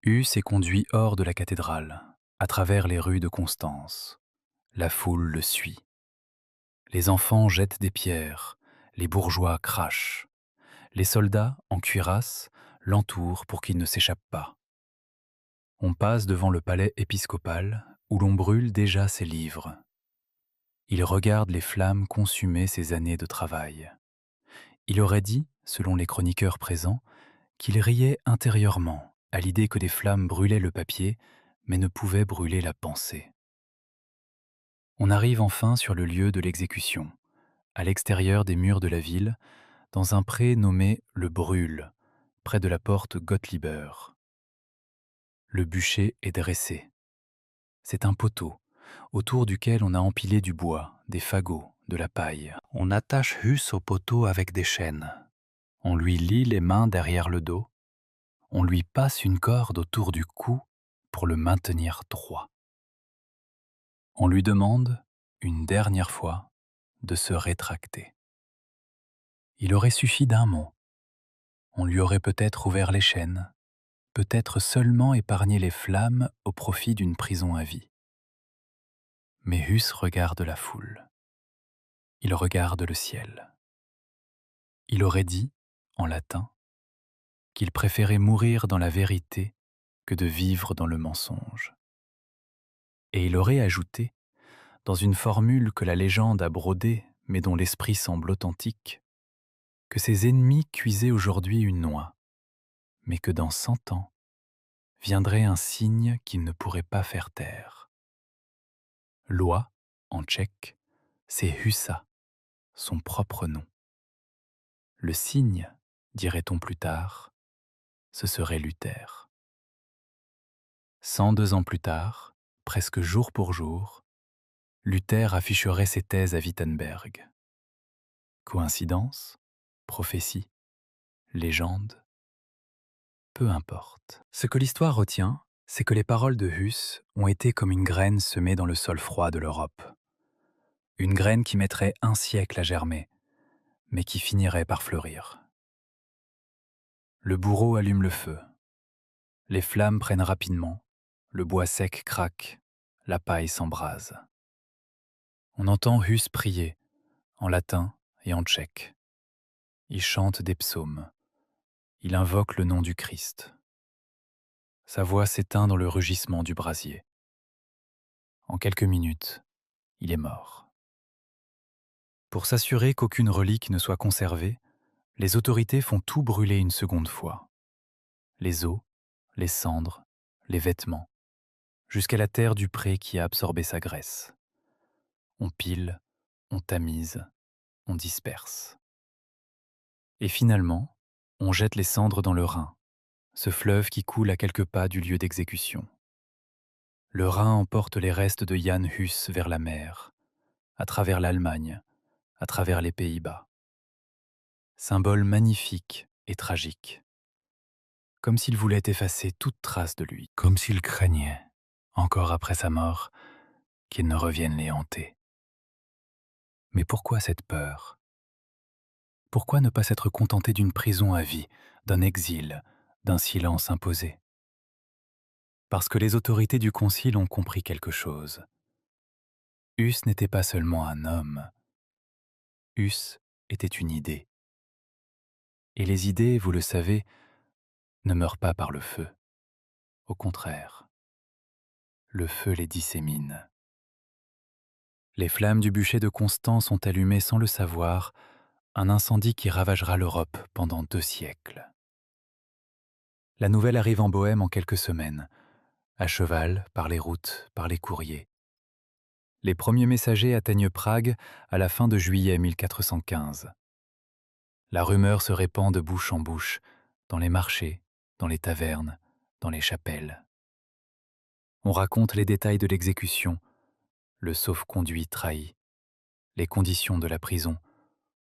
Huss est conduit hors de la cathédrale, à travers les rues de Constance. La foule le suit. Les enfants jettent des pierres, les bourgeois crachent. Les soldats, en cuirasse, l'entourent pour qu'il ne s'échappe pas. On passe devant le palais épiscopal, où l'on brûle déjà ses livres. Il regarde les flammes consumer ses années de travail. Il aurait dit, selon les chroniqueurs présents, qu'il riait intérieurement à l'idée que des flammes brûlaient le papier, mais ne pouvaient brûler la pensée. On arrive enfin sur le lieu de l'exécution, à l'extérieur des murs de la ville, dans un pré nommé le Brûle, près de la porte Gottliber. Le bûcher est dressé. C'est un poteau, autour duquel on a empilé du bois, des fagots, de la paille. On attache Huss au poteau avec des chaînes. On lui lie les mains derrière le dos. On lui passe une corde autour du cou pour le maintenir droit. On lui demande, une dernière fois, de se rétracter. Il aurait suffi d'un mot. On lui aurait peut-être ouvert les chaînes, peut-être seulement épargné les flammes au profit d'une prison à vie. Mais Huss regarde la foule. Il regarde le ciel. Il aurait dit, en latin, qu'il préférait mourir dans la vérité que de vivre dans le mensonge. Et il aurait ajouté, dans une formule que la légende a brodée mais dont l'esprit semble authentique, que ses ennemis cuisaient aujourd'hui une noix, mais que dans 100 ans viendrait un signe qu'il ne pourrait pas faire taire. Loi, en tchèque, c'est Husa, son propre nom. Le signe, dirait-on plus tard, ce serait Luther. 102 ans plus tard, presque jour pour jour, Luther afficherait ses thèses à Wittenberg. Coïncidence? Prophétie? Légende? Peu importe. Ce que l'histoire retient, c'est que les paroles de Huss ont été comme une graine semée dans le sol froid de l'Europe. Une graine qui mettrait un siècle à germer, mais qui finirait par fleurir. Le bourreau allume le feu. Les flammes prennent rapidement, le bois sec craque, la paille s'embrase. On entend Huss prier, en latin et en tchèque. Il chante des psaumes. Il invoque le nom du Christ. Sa voix s'éteint dans le rugissement du brasier. En quelques minutes, il est mort. Pour s'assurer qu'aucune relique ne soit conservée, les autorités font tout brûler une seconde fois. Les os, les cendres, les vêtements, jusqu'à la terre du pré qui a absorbé sa graisse. On pile, on tamise, on disperse. Et finalement, on jette les cendres dans le Rhin, ce fleuve qui coule à quelques pas du lieu d'exécution. Le Rhin emporte les restes de Jan Hus vers la mer, à travers l'Allemagne, à travers les Pays-Bas. Symbole magnifique et tragique. Comme s'il voulait effacer toute trace de lui, comme s'il craignait, encore après sa mort, qu'il ne revienne les hanter. Mais pourquoi cette peur? Pourquoi ne pas s'être contenté d'une prison à vie, d'un exil, d'un silence imposé? Parce que les autorités du Concile ont compris quelque chose. Huss n'était pas seulement un homme. Huss était une idée. Et les idées, vous le savez, ne meurent pas par le feu. Au contraire, le feu les dissémine. Les flammes du bûcher de Constance ont allumé sans le savoir un incendie qui ravagera l'Europe pendant 2 siècles. La nouvelle arrive en Bohême en quelques semaines, à cheval, par les routes, par les courriers. Les premiers messagers atteignent Prague à la fin de juillet 1415. La rumeur se répand de bouche en bouche, dans les marchés, dans les tavernes, dans les chapelles. On raconte les détails de l'exécution, le sauf-conduit trahi, les conditions de la prison,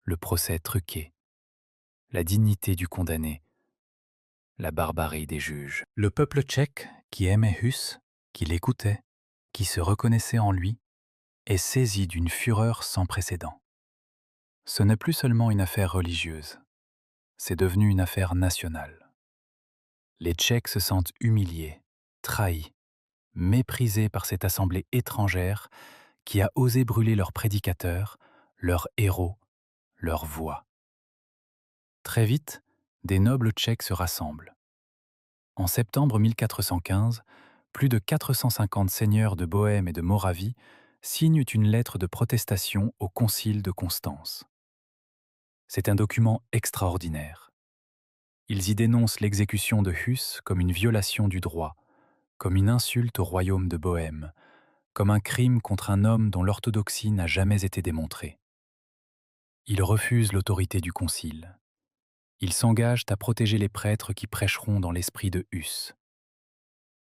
le procès truqué, la dignité du condamné, la barbarie des juges. Le peuple tchèque, qui aimait Hus, qui l'écoutait, qui se reconnaissait en lui, est saisi d'une fureur sans précédent. Ce n'est plus seulement une affaire religieuse, c'est devenu une affaire nationale. Les Tchèques se sentent humiliés, trahis, méprisés par cette assemblée étrangère qui a osé brûler leurs prédicateurs, leurs héros, leurs voix. Très vite, des nobles tchèques se rassemblent. En septembre 1415, plus de 450 seigneurs de Bohême et de Moravie signent une lettre de protestation au Concile de Constance. C'est un document extraordinaire. Ils y dénoncent l'exécution de Hus comme une violation du droit, comme une insulte au royaume de Bohême, comme un crime contre un homme dont l'orthodoxie n'a jamais été démontrée. Ils refusent l'autorité du concile. Ils s'engagent à protéger les prêtres qui prêcheront dans l'esprit de Hus.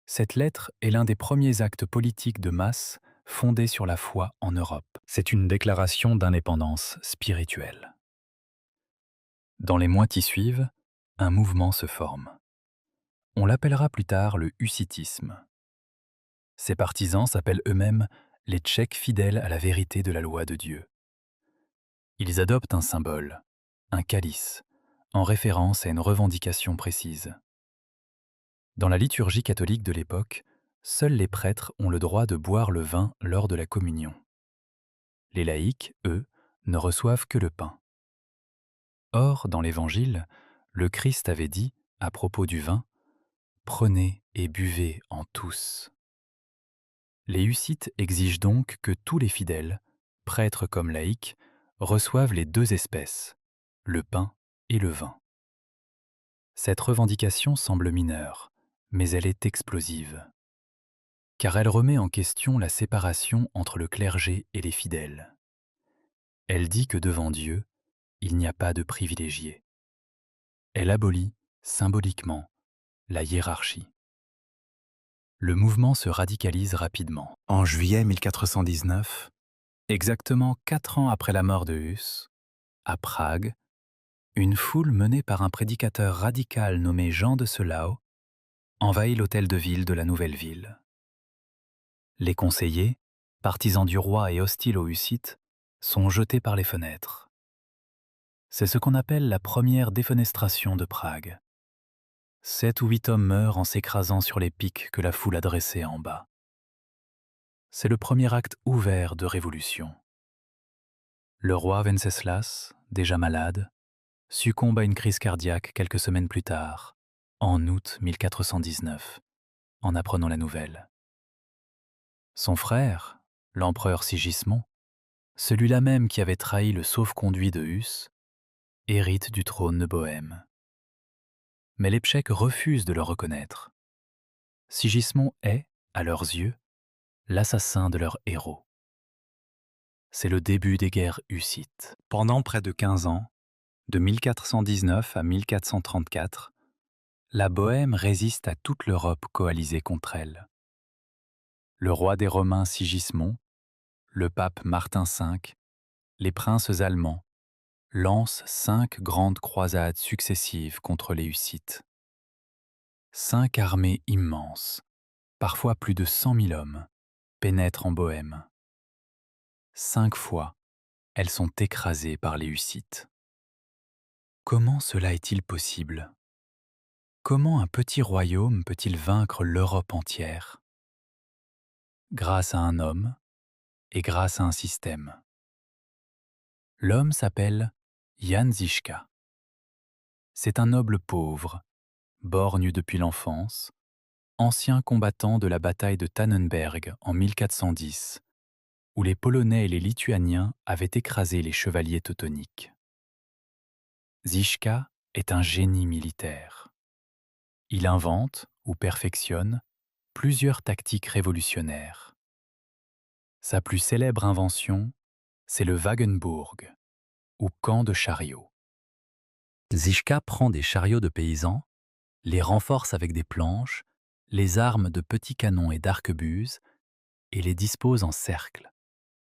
Cette lettre est l'un des premiers actes politiques de masse fondés sur la foi en Europe. C'est une déclaration d'indépendance spirituelle. Dans les mois qui suivent, un mouvement se forme. On l'appellera plus tard le hussitisme. Ses partisans s'appellent eux-mêmes les Tchèques fidèles à la vérité de la loi de Dieu. Ils adoptent un symbole, un calice, en référence à une revendication précise. Dans la liturgie catholique de l'époque, seuls les prêtres ont le droit de boire le vin lors de la communion. Les laïcs, eux, ne reçoivent que le pain. Or, dans l'Évangile, le Christ avait dit, à propos du vin, « Prenez et buvez en tous ». Les hussites exigent donc que tous les fidèles, prêtres comme laïcs, reçoivent les deux espèces, le pain et le vin. Cette revendication semble mineure, mais elle est explosive, car elle remet en question la séparation entre le clergé et les fidèles. Elle dit que devant Dieu, il n'y a pas de privilégiés. Elle abolit, symboliquement, la hiérarchie. Le mouvement se radicalise rapidement. En juillet 1419, exactement 4 ans après la mort de Hus, à Prague, une foule menée par un prédicateur radical nommé Jean de Selau envahit l'hôtel de ville de la nouvelle ville. Les conseillers, partisans du roi et hostiles aux hussites, sont jetés par les fenêtres. C'est ce qu'on appelle la première défenestration de Prague. 7 ou 8 hommes meurent en s'écrasant sur les pics que la foule a dressés en bas. C'est le premier acte ouvert de révolution. Le roi Venceslas, déjà malade, succombe à une crise cardiaque quelques semaines plus tard, en août 1419, en apprenant la nouvelle. Son frère, l'empereur Sigismond, celui-là même qui avait trahi le sauf-conduit de Hus, hérite du trône de Bohême. Mais les Tchèques refusent de le reconnaître. Sigismond est, à leurs yeux, l'assassin de leur héros. C'est le début des guerres hussites. Pendant près de 15 ans, de 1419 à 1434, la Bohême résiste à toute l'Europe coalisée contre elle. Le roi des Romains Sigismond, le pape Martin V, les princes allemands lancent 5 grandes croisades successives contre les hussites. 5 armées immenses, parfois plus de 100 000 hommes, pénètrent en Bohême. 5 fois, elles sont écrasées par les hussites. Comment cela est-il possible? Comment un petit royaume peut-il vaincre l'Europe entière? Grâce à un homme et grâce à un système. L'homme s'appelle Jan Žižka. C'est un noble pauvre, borgne depuis l'enfance, ancien combattant de la bataille de Tannenberg en 1410, où les Polonais et les Lituaniens avaient écrasé les chevaliers teutoniques. Žižka est un génie militaire. Il invente ou perfectionne plusieurs tactiques révolutionnaires. Sa plus célèbre invention, c'est le Wagenburg, ou camp de chariots. Žižka prend des chariots de paysans les renforce avec des planches, les arme de petits canons et d'arquebuses et les dispose en cercle,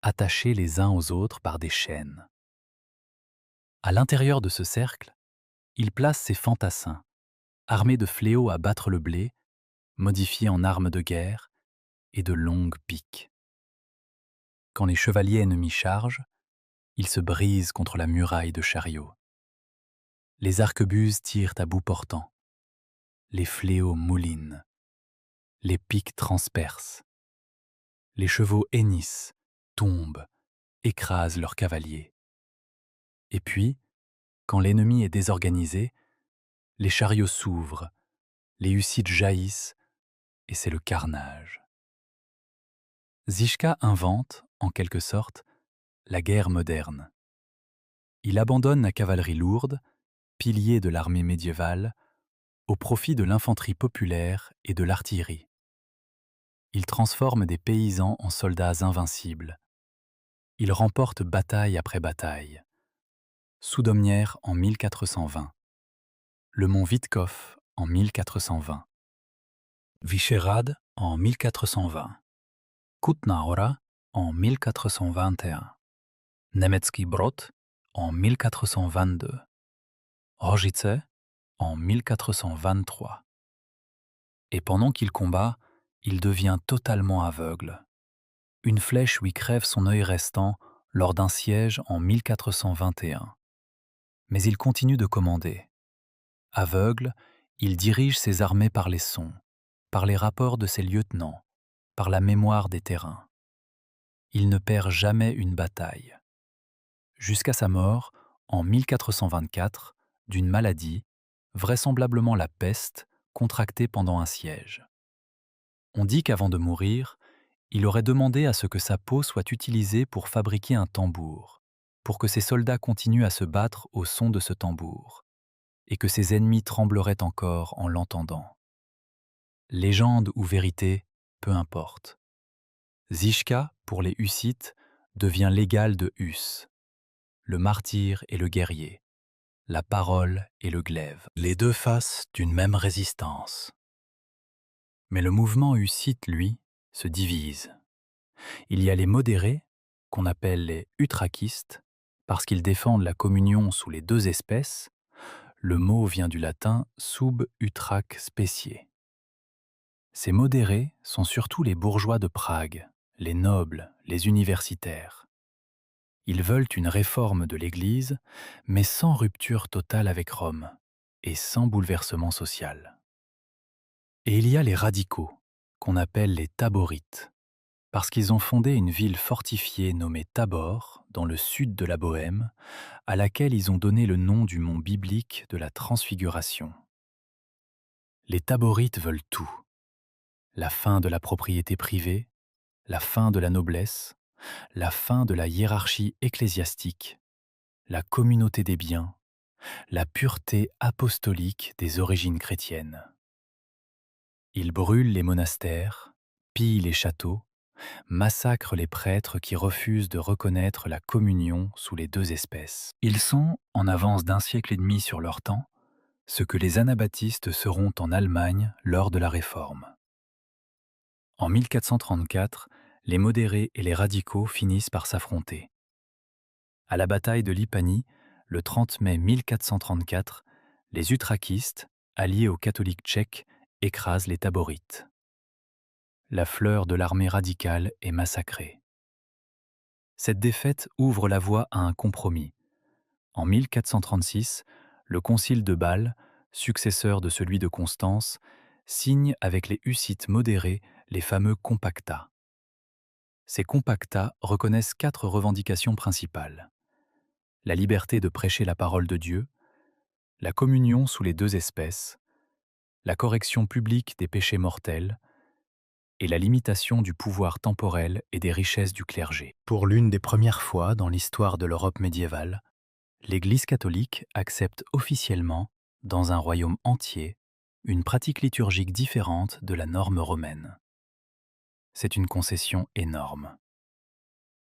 attachés les uns aux autres par des chaînes. À l'intérieur de ce cercle, il place ses fantassins, armés de fléaux à battre le blé, modifiés en armes de guerre et de longues piques. Quand les chevaliers ennemis chargent, ils se brisent contre la muraille de chariots. Les arquebuses tirent à bout portant, les fléaux moulinent, les piques transpercent, les chevaux hennissent, tombent, écrasent leurs cavaliers. Et puis, quand l'ennemi est désorganisé, les chariots s'ouvrent, les hussites jaillissent, et c'est le carnage. Žižka invente, en quelque sorte, la guerre moderne. Il abandonne la cavalerie lourde, pilier de l'armée médiévale, au profit de l'infanterie populaire et de l'artillerie. Il transforme des paysans en soldats invincibles. Il remporte bataille après bataille. Soudomnière en 1420, le mont Vitkov en 1420, Vyšehrad en 1420, Kutná Hora en 1421, Nemecký Brod en 1422, Rožice en 1423. Et pendant qu'il combat, il devient totalement aveugle. Une flèche lui crève son œil restant lors d'un siège en 1421. Mais il continue de commander. Aveugle, il dirige ses armées par les sons, par les rapports de ses lieutenants, par la mémoire des terrains. Il ne perd jamais une bataille. Jusqu'à sa mort, en 1424, d'une maladie, vraisemblablement la peste, contractée pendant un siège. On dit qu'avant de mourir, il aurait demandé à ce que sa peau soit utilisée pour fabriquer un tambour, pour que ses soldats continuent à se battre au son de ce tambour, et que ses ennemis trembleraient encore en l'entendant. Légende ou vérité, peu importe. Žižka, pour les Hussites, devient l'égal de Huss, le martyr et le guerrier, la parole et le glaive, les deux faces d'une même résistance. Mais le mouvement hussite, lui, se divise. Il y a les modérés, qu'on appelle les utrakistes, parce qu'ils défendent la communion sous les deux espèces. Le mot vient du latin sub utraque specie. Ces modérés sont surtout les bourgeois de Prague, les nobles, les universitaires. Ils veulent une réforme de l'Église, mais sans rupture totale avec Rome et sans bouleversement social. Et il y a les radicaux, qu'on appelle les taborites, parce qu'ils ont fondé une ville fortifiée nommée Tabor, dans le sud de la Bohême, à laquelle ils ont donné le nom du mont biblique de la Transfiguration. Les taborites veulent tout. La fin de la propriété privée, la fin de la noblesse, la fin de la hiérarchie ecclésiastique, la communauté des biens, la pureté apostolique des origines chrétiennes. Ils brûlent les monastères, pillent les châteaux, massacrent les prêtres qui refusent de reconnaître la communion sous les deux espèces. Ils sont, en avance d'un siècle et demi sur leur temps, ce que les anabaptistes seront en Allemagne lors de la Réforme. En 1434, les modérés et les radicaux finissent par s'affronter. À la bataille de Lipani, le 30 mai 1434, les utrakistes, alliés aux catholiques tchèques, écrasent les taborites. La fleur de l'armée radicale est massacrée. Cette défaite ouvre la voie à un compromis. En 1436, le concile de Bâle, successeur de celui de Constance, signe avec les hussites modérés les fameux compactats. Ces compactats reconnaissent 4 revendications principales: la liberté de prêcher la parole de Dieu, la communion sous les deux espèces, la correction publique des péchés mortels et la limitation du pouvoir temporel et des richesses du clergé. Pour l'une des premières fois dans l'histoire de l'Europe médiévale, l'Église catholique accepte officiellement, dans un royaume entier, une pratique liturgique différente de la norme romaine. C'est une concession énorme.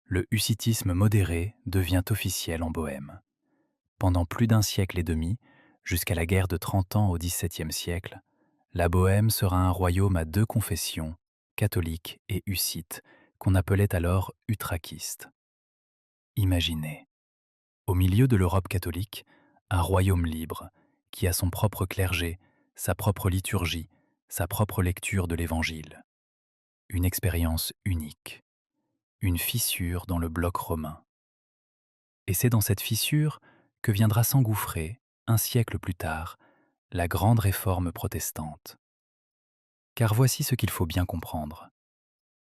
Le hussitisme modéré devient officiel en Bohême. Pendant plus d'un siècle et demi, Jusqu'à la guerre de 30 ans au XVIIe siècle, la Bohême sera un royaume à deux confessions, catholique et hussite, qu'on appelait alors utrakistes. Imaginez, au milieu de l'Europe catholique, un royaume libre, qui a son propre clergé, sa propre liturgie, sa propre lecture de l'Évangile. Une expérience unique, une fissure dans le bloc romain. Et c'est dans cette fissure que viendra s'engouffrer, un siècle plus tard, la grande réforme protestante. Car voici ce qu'il faut bien comprendre.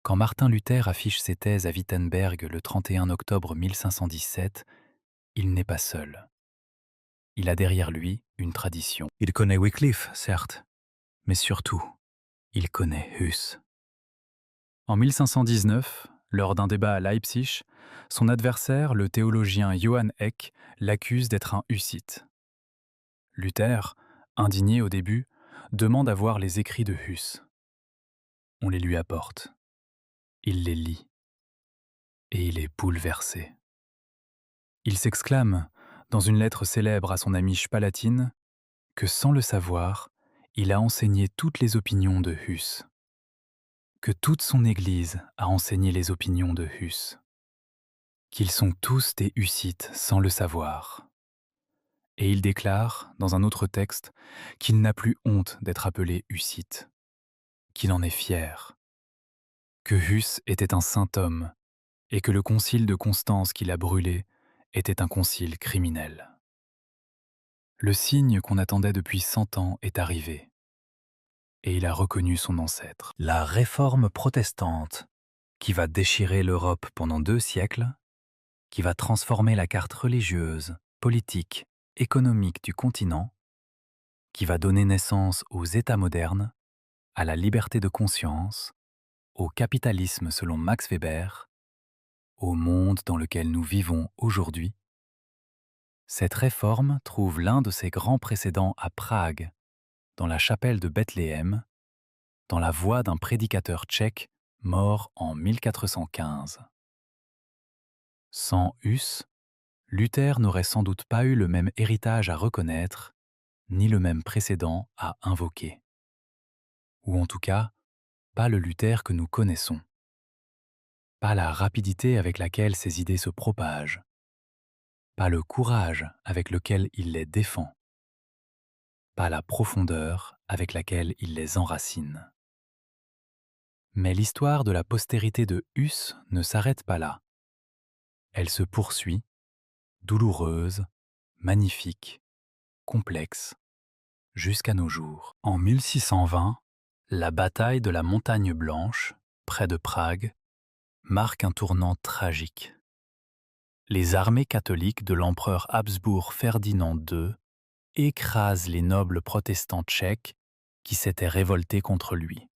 Quand Martin Luther affiche ses thèses à Wittenberg le 31 octobre 1517, il n'est pas seul. Il a derrière lui une tradition. Il connaît Wycliffe, certes, mais surtout, il connaît Huss. En 1519, lors d'un débat à Leipzig, son adversaire, le théologien Johann Eck, l'accuse d'être un hussite. Luther, indigné au début, demande à voir les écrits de Huss. On les lui apporte. Il les lit. Et il est bouleversé. Il s'exclame, dans une lettre célèbre à son ami Spalatin, que sans le savoir, il a enseigné toutes les opinions de Huss. Que toute son Église a enseigné les opinions de Huss. Qu'ils sont tous des hussites sans le savoir. Et il déclare, dans un autre texte, qu'il n'a plus honte d'être appelé hussite, qu'il en est fier, que Huss était un saint homme et que le concile de Constance qu'il a brûlé était un concile criminel. Le signe qu'on attendait depuis 100 ans est arrivé, et il a reconnu son ancêtre. La réforme protestante, qui va déchirer l'Europe pendant 2 siècles, qui va transformer la carte religieuse, politique, économique du continent, qui va donner naissance aux États modernes, à la liberté de conscience, au capitalisme selon Max Weber, au monde dans lequel nous vivons aujourd'hui. Cette réforme trouve l'un de ses grands précédents à Prague, dans la chapelle de Bethléem, dans la voix d'un prédicateur tchèque mort en 1415. Sans Huss, Luther n'aurait sans doute pas eu le même héritage à reconnaître, ni le même précédent à invoquer. Ou en tout cas, pas le Luther que nous connaissons. Pas la rapidité avec laquelle ses idées se propagent. Pas le courage avec lequel il les défend. Pas la profondeur avec laquelle il les enracine. Mais l'histoire de la postérité de Huss ne s'arrête pas là. Elle se poursuit, douloureuse, magnifique, complexe, jusqu'à nos jours. En 1620, la bataille de la Montagne Blanche, près de Prague, marque un tournant tragique. Les armées catholiques de l'empereur Habsbourg Ferdinand II écrasent les nobles protestants tchèques qui s'étaient révoltés contre lui.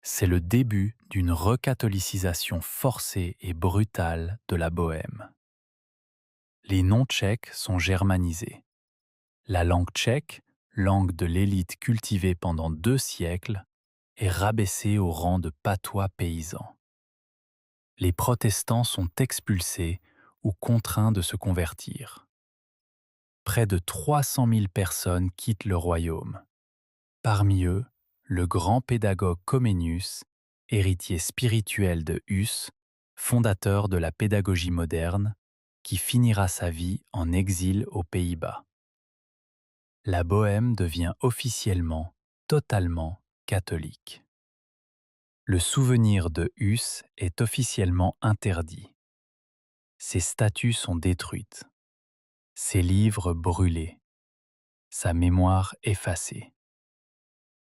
C'est le début d'une recatholicisation forcée et brutale de la Bohême. Les noms tchèques sont germanisés. La langue tchèque, langue de l'élite cultivée pendant 2 siècles, est rabaissée au rang de patois paysan. Les protestants sont expulsés ou contraints de se convertir. Près de 300 000 personnes quittent le royaume. Parmi eux, le grand pédagogue Comenius, héritier spirituel de Huss, fondateur de la pédagogie moderne, qui finira sa vie en exil aux Pays-Bas. La Bohême devient officiellement, totalement catholique. Le souvenir de Huss est officiellement interdit. Ses statues sont détruites, ses livres brûlés, sa mémoire effacée.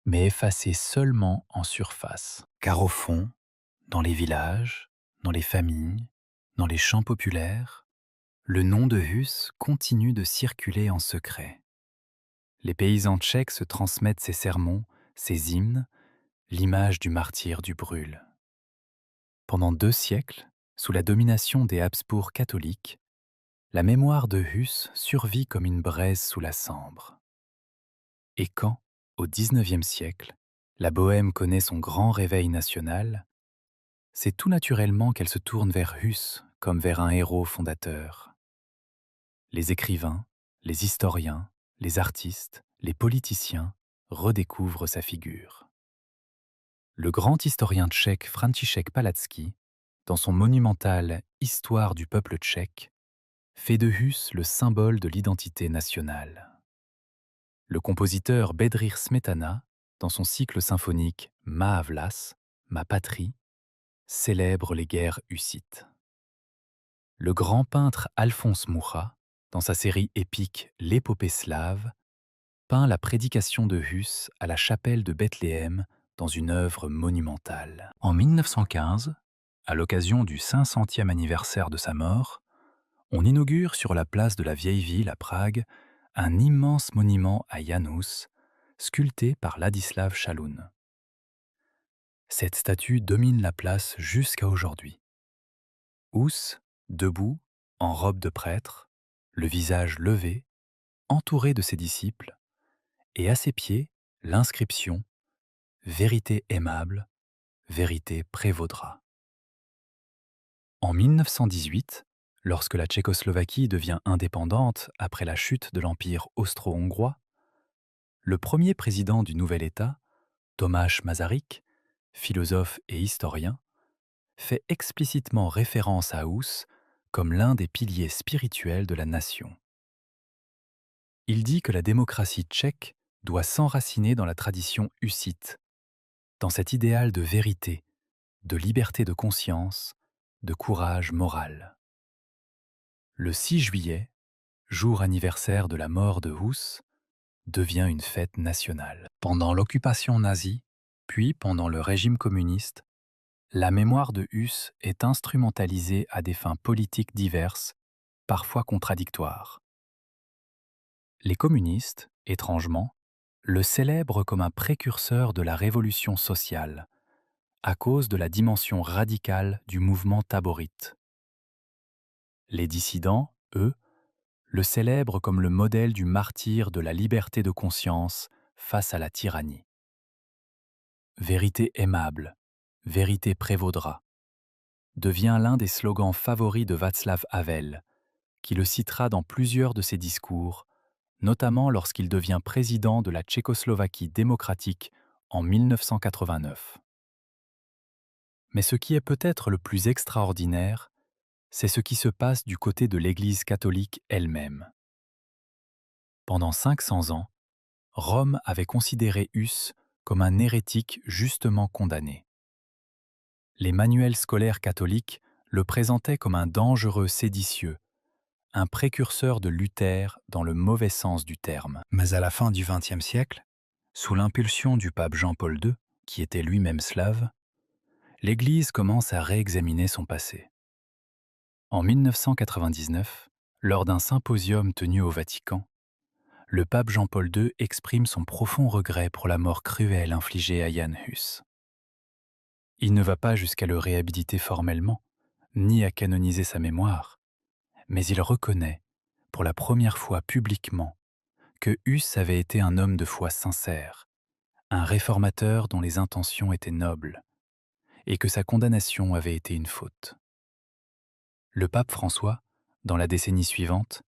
Mais effacée seulement en surface. Car au fond, dans les villages, dans les familles, dans les champs populaires, le nom de Huss continue de circuler en secret. Les paysans tchèques se transmettent ses sermons, ses hymnes, l'image du martyr du brûle. Pendant 2 siècles, sous la domination des Habsbourg catholiques, la mémoire de Huss survit comme une braise sous la cendre. Et quand, au XIXe siècle, la Bohême connaît son grand réveil national, c'est tout naturellement qu'elle se tourne vers Huss comme vers un héros fondateur. Les écrivains, les historiens, les artistes, les politiciens redécouvrent sa figure. Le grand historien tchèque František Palacký, dans son monumental Histoire du peuple tchèque, fait de Hus le symbole de l'identité nationale. Le compositeur Bedřich Smetana, dans son cycle symphonique Má vlas, ma patrie, célèbre les guerres hussites. Le grand peintre Alphonse Mucha, dans sa série épique L'épopée slave, peint la prédication de Hus à la chapelle de Bethléem dans une œuvre monumentale. En 1915, à l'occasion du 500e anniversaire de sa mort, on inaugure sur la place de la Vieille Ville à Prague un immense monument à Jan Hus, sculpté par Ladislav Šalún. Cette statue domine la place jusqu'à aujourd'hui. Hus, debout, en robe de prêtre, le visage levé, entouré de ses disciples, et à ses pieds, l'inscription « Vérité aimable, vérité prévaudra ». En 1918, lorsque la Tchécoslovaquie devient indépendante après la chute de l'Empire austro-hongrois, le premier président du nouvel État, Tomáš Masaryk, philosophe et historien, fait explicitement référence à Hus comme l'un des piliers spirituels de la nation. Il dit que la démocratie tchèque doit s'enraciner dans la tradition hussite, dans cet idéal de vérité, de liberté de conscience, de courage moral. Le 6 juillet, jour anniversaire de la mort de Hus, devient une fête nationale. Pendant l'occupation nazie, puis pendant le régime communiste, la mémoire de Hus est instrumentalisée à des fins politiques diverses, parfois contradictoires. Les communistes, étrangement, le célèbrent comme un précurseur de la révolution sociale, à cause de la dimension radicale du mouvement taborite. Les dissidents, eux, le célèbrent comme le modèle du martyr de la liberté de conscience face à la tyrannie. Vérité aimable, vérité prévaudra, devient l'un des slogans favoris de Václav Havel, qui le citera dans plusieurs de ses discours, notamment lorsqu'il devient président de la Tchécoslovaquie démocratique en 1989. Mais ce qui est peut-être le plus extraordinaire, c'est ce qui se passe du côté de l'Église catholique elle-même. Pendant 500 ans, Rome avait considéré Hus comme un hérétique justement condamné. Les manuels scolaires catholiques le présentaient comme un dangereux séditieux, un précurseur de Luther dans le mauvais sens du terme. Mais à la fin du XXe siècle, sous l'impulsion du pape Jean-Paul II, qui était lui-même slave, l'Église commence à réexaminer son passé. En 1999, lors d'un symposium tenu au Vatican, le pape Jean-Paul II exprime son profond regret pour la mort cruelle infligée à Jan Hus. Il ne va pas jusqu'à le réhabiliter formellement, ni à canoniser sa mémoire, mais il reconnaît, pour la première fois publiquement, que Hus avait été un homme de foi sincère, un réformateur dont les intentions étaient nobles, et que sa condamnation avait été une faute. Le pape François, dans la décennie suivante,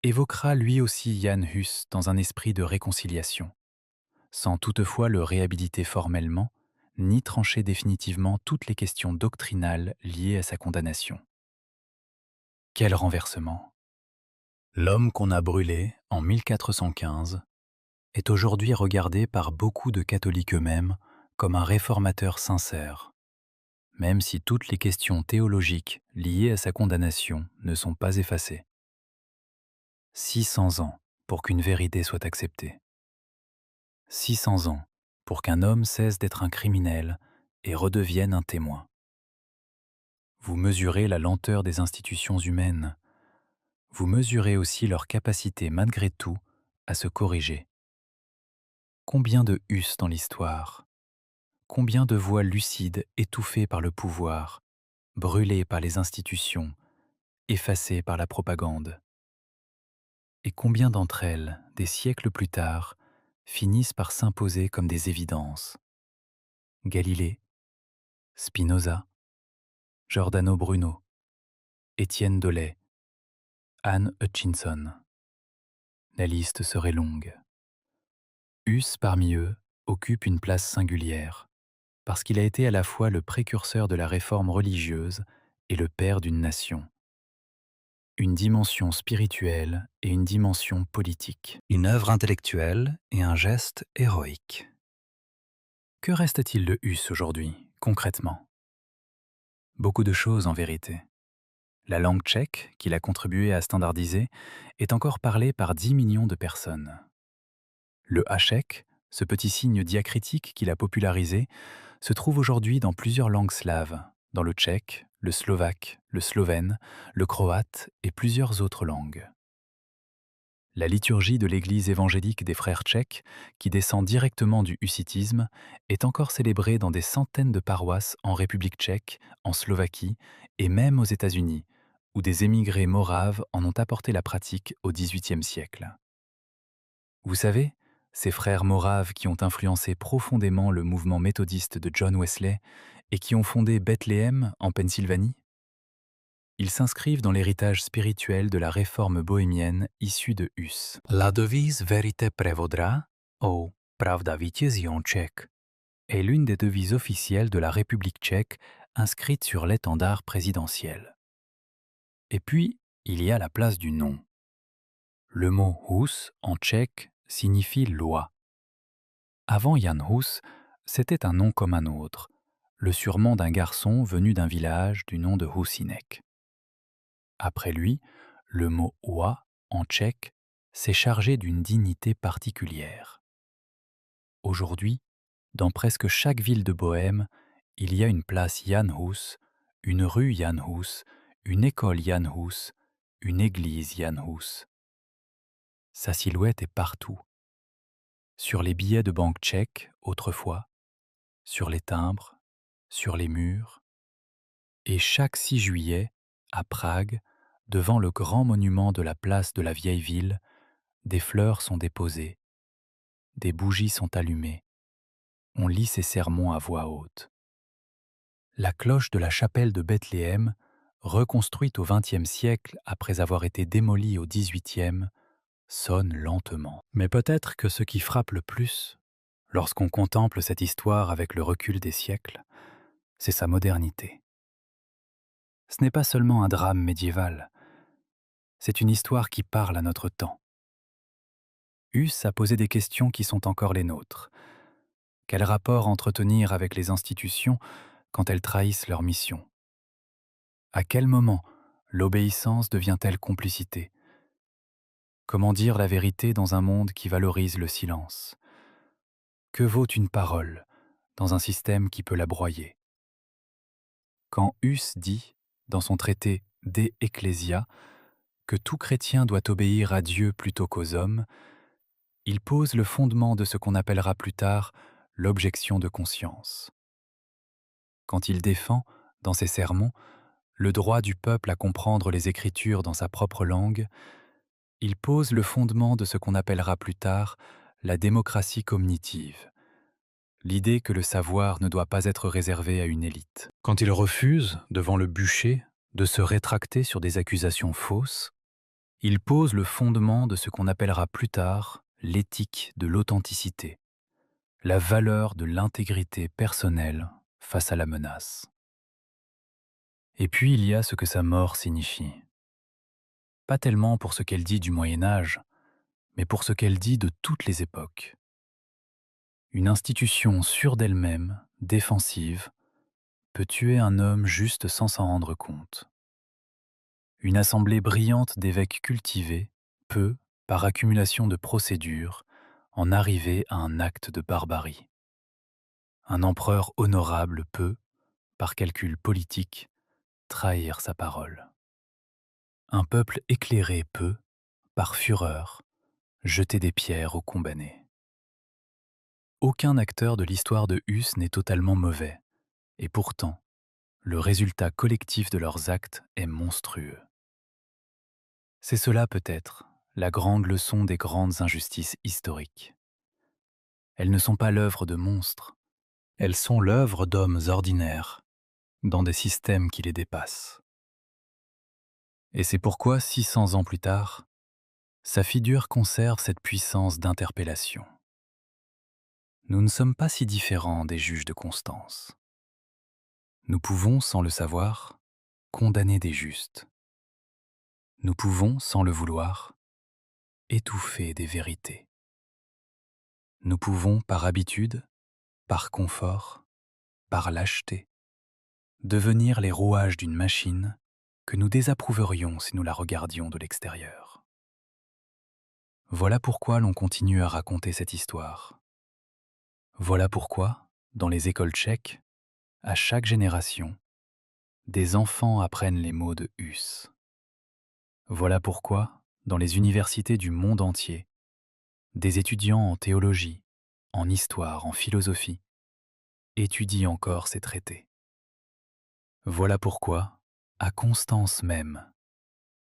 évoquera lui aussi Jan Hus dans un esprit de réconciliation, sans toutefois le réhabiliter formellement, ni trancher définitivement toutes les questions doctrinales liées à sa condamnation. Quel renversement! L'homme qu'on a brûlé en 1415 est aujourd'hui regardé par beaucoup de catholiques eux-mêmes comme un réformateur sincère, même si toutes les questions théologiques liées à sa condamnation ne sont pas effacées. 600 ans pour qu'une vérité soit acceptée. 600 ans pour qu'un homme cesse d'être un criminel et redevienne un témoin. Vous mesurez la lenteur des institutions humaines. Vous mesurez aussi leur capacité malgré tout à se corriger. Combien de Hus dans l'histoire? Combien de voix lucides étouffées par le pouvoir, brûlées par les institutions, effacées par la propagande? Et combien d'entre elles, des siècles plus tard, finissent par s'imposer comme des évidences? Galilée, Spinoza, Giordano Bruno, Étienne Doley, Anne Hutchinson. La liste serait longue. Huss, parmi eux, occupe une place singulière, parce qu'il a été à la fois le précurseur de la réforme religieuse et le père d'une nation. Une dimension spirituelle et une dimension politique. Une œuvre intellectuelle et un geste héroïque. Que reste-t-il de Huss aujourd'hui, concrètement? Beaucoup de choses en vérité. La langue tchèque, qu'il a contribué à standardiser, est encore parlée par 10 millions de personnes. Le hachek, ce petit signe diacritique qu'il a popularisé, se trouve aujourd'hui dans plusieurs langues slaves, dans le tchèque, le slovaque, le slovène, le croate et plusieurs autres langues. La liturgie de l'Église évangélique des Frères tchèques, qui descend directement du hussitisme, est encore célébrée dans des centaines de paroisses en République tchèque, en Slovaquie et même aux États-Unis, où des émigrés moraves en ont apporté la pratique au XVIIIe siècle. Vous savez, ces frères moraves qui ont influencé profondément le mouvement méthodiste de John Wesley et qui ont fondé Bethléem en Pennsylvanie? Ils s'inscrivent dans l'héritage spirituel de la réforme bohémienne issue de Huss. La devise Vérité prévaudra, ou Pravda vítězí en tchèque, est l'une des devises officielles de la République tchèque inscrite sur l'étendard présidentiel. Et puis, il y a la place du nom. Le mot Hus en tchèque signifie loi. Avant Jan Hus, c'était un nom comme un autre, le surnom d'un garçon venu d'un village du nom de Husinek. Après lui, le mot oa en tchèque s'est chargé d'une dignité particulière. Aujourd'hui, dans presque chaque ville de Bohême, il y a une place Jan Hus, une rue Jan Hus, une école Jan Hus, une église Jan Hus. Sa silhouette est partout. Sur les billets de banque tchèques, autrefois, sur les timbres, sur les murs. Et chaque 6 juillet, à Prague, devant le grand monument de la place de la vieille ville, des fleurs sont déposées, des bougies sont allumées, on lit ses sermons à voix haute. La cloche de la chapelle de Bethléem, reconstruite au XXe siècle après avoir été démolie au XVIIIe, sonne lentement. Mais peut-être que ce qui frappe le plus, lorsqu'on contemple cette histoire avec le recul des siècles, c'est sa modernité. Ce n'est pas seulement un drame médiéval, c'est une histoire qui parle à notre temps. Huss a posé des questions qui sont encore les nôtres. Quel rapport entretenir avec les institutions quand elles trahissent leur mission? À quel moment l'obéissance devient-elle complicité? Comment dire la vérité dans un monde qui valorise le silence? Que vaut une parole dans un système qui peut la broyer? Quand Huss dit, dans son traité De Ecclesia, que tout chrétien doit obéir à Dieu plutôt qu'aux hommes, il pose le fondement de ce qu'on appellera plus tard l'objection de conscience. Quand il défend, dans ses sermons, le droit du peuple à comprendre les Écritures dans sa propre langue, il pose le fondement de ce qu'on appellera plus tard la démocratie cognitive, l'idée que le savoir ne doit pas être réservé à une élite. Quand il refuse, devant le bûcher, de se rétracter sur des accusations fausses, il pose le fondement de ce qu'on appellera plus tard l'éthique de l'authenticité, la valeur de l'intégrité personnelle face à la menace. Et puis il y a ce que sa mort signifie. Pas tellement pour ce qu'elle dit du Moyen Âge, mais pour ce qu'elle dit de toutes les époques. Une institution sûre d'elle-même, défensive, peut tuer un homme juste sans s'en rendre compte. Une assemblée brillante d'évêques cultivés peut, par accumulation de procédures, en arriver à un acte de barbarie. Un empereur honorable peut, par calcul politique, trahir sa parole. Un peuple éclairé peut, par fureur, jeter des pierres aux condamnés. Aucun acteur de l'histoire de Huss n'est totalement mauvais, et pourtant, le résultat collectif de leurs actes est monstrueux. C'est cela peut-être, la grande leçon des grandes injustices historiques. Elles ne sont pas l'œuvre de monstres, elles sont l'œuvre d'hommes ordinaires, dans des systèmes qui les dépassent. Et c'est pourquoi, 600 ans plus tard, Sa figure conserve cette puissance d'interpellation. Nous ne sommes pas si différents des juges de Constance. Nous pouvons, sans le savoir, condamner des justes. Nous pouvons, sans le vouloir, étouffer des vérités. Nous pouvons, par habitude, par confort, par lâcheté, devenir les rouages d'une machine que nous désapprouverions si nous la regardions de l'extérieur. Voilà pourquoi l'on continue à raconter cette histoire. Voilà pourquoi, dans les écoles tchèques, à chaque génération, des enfants apprennent les mots de Hus. Voilà pourquoi, dans les universités du monde entier, des étudiants en théologie, en histoire, en philosophie, étudient encore ces traités. Voilà pourquoi, à Constance même,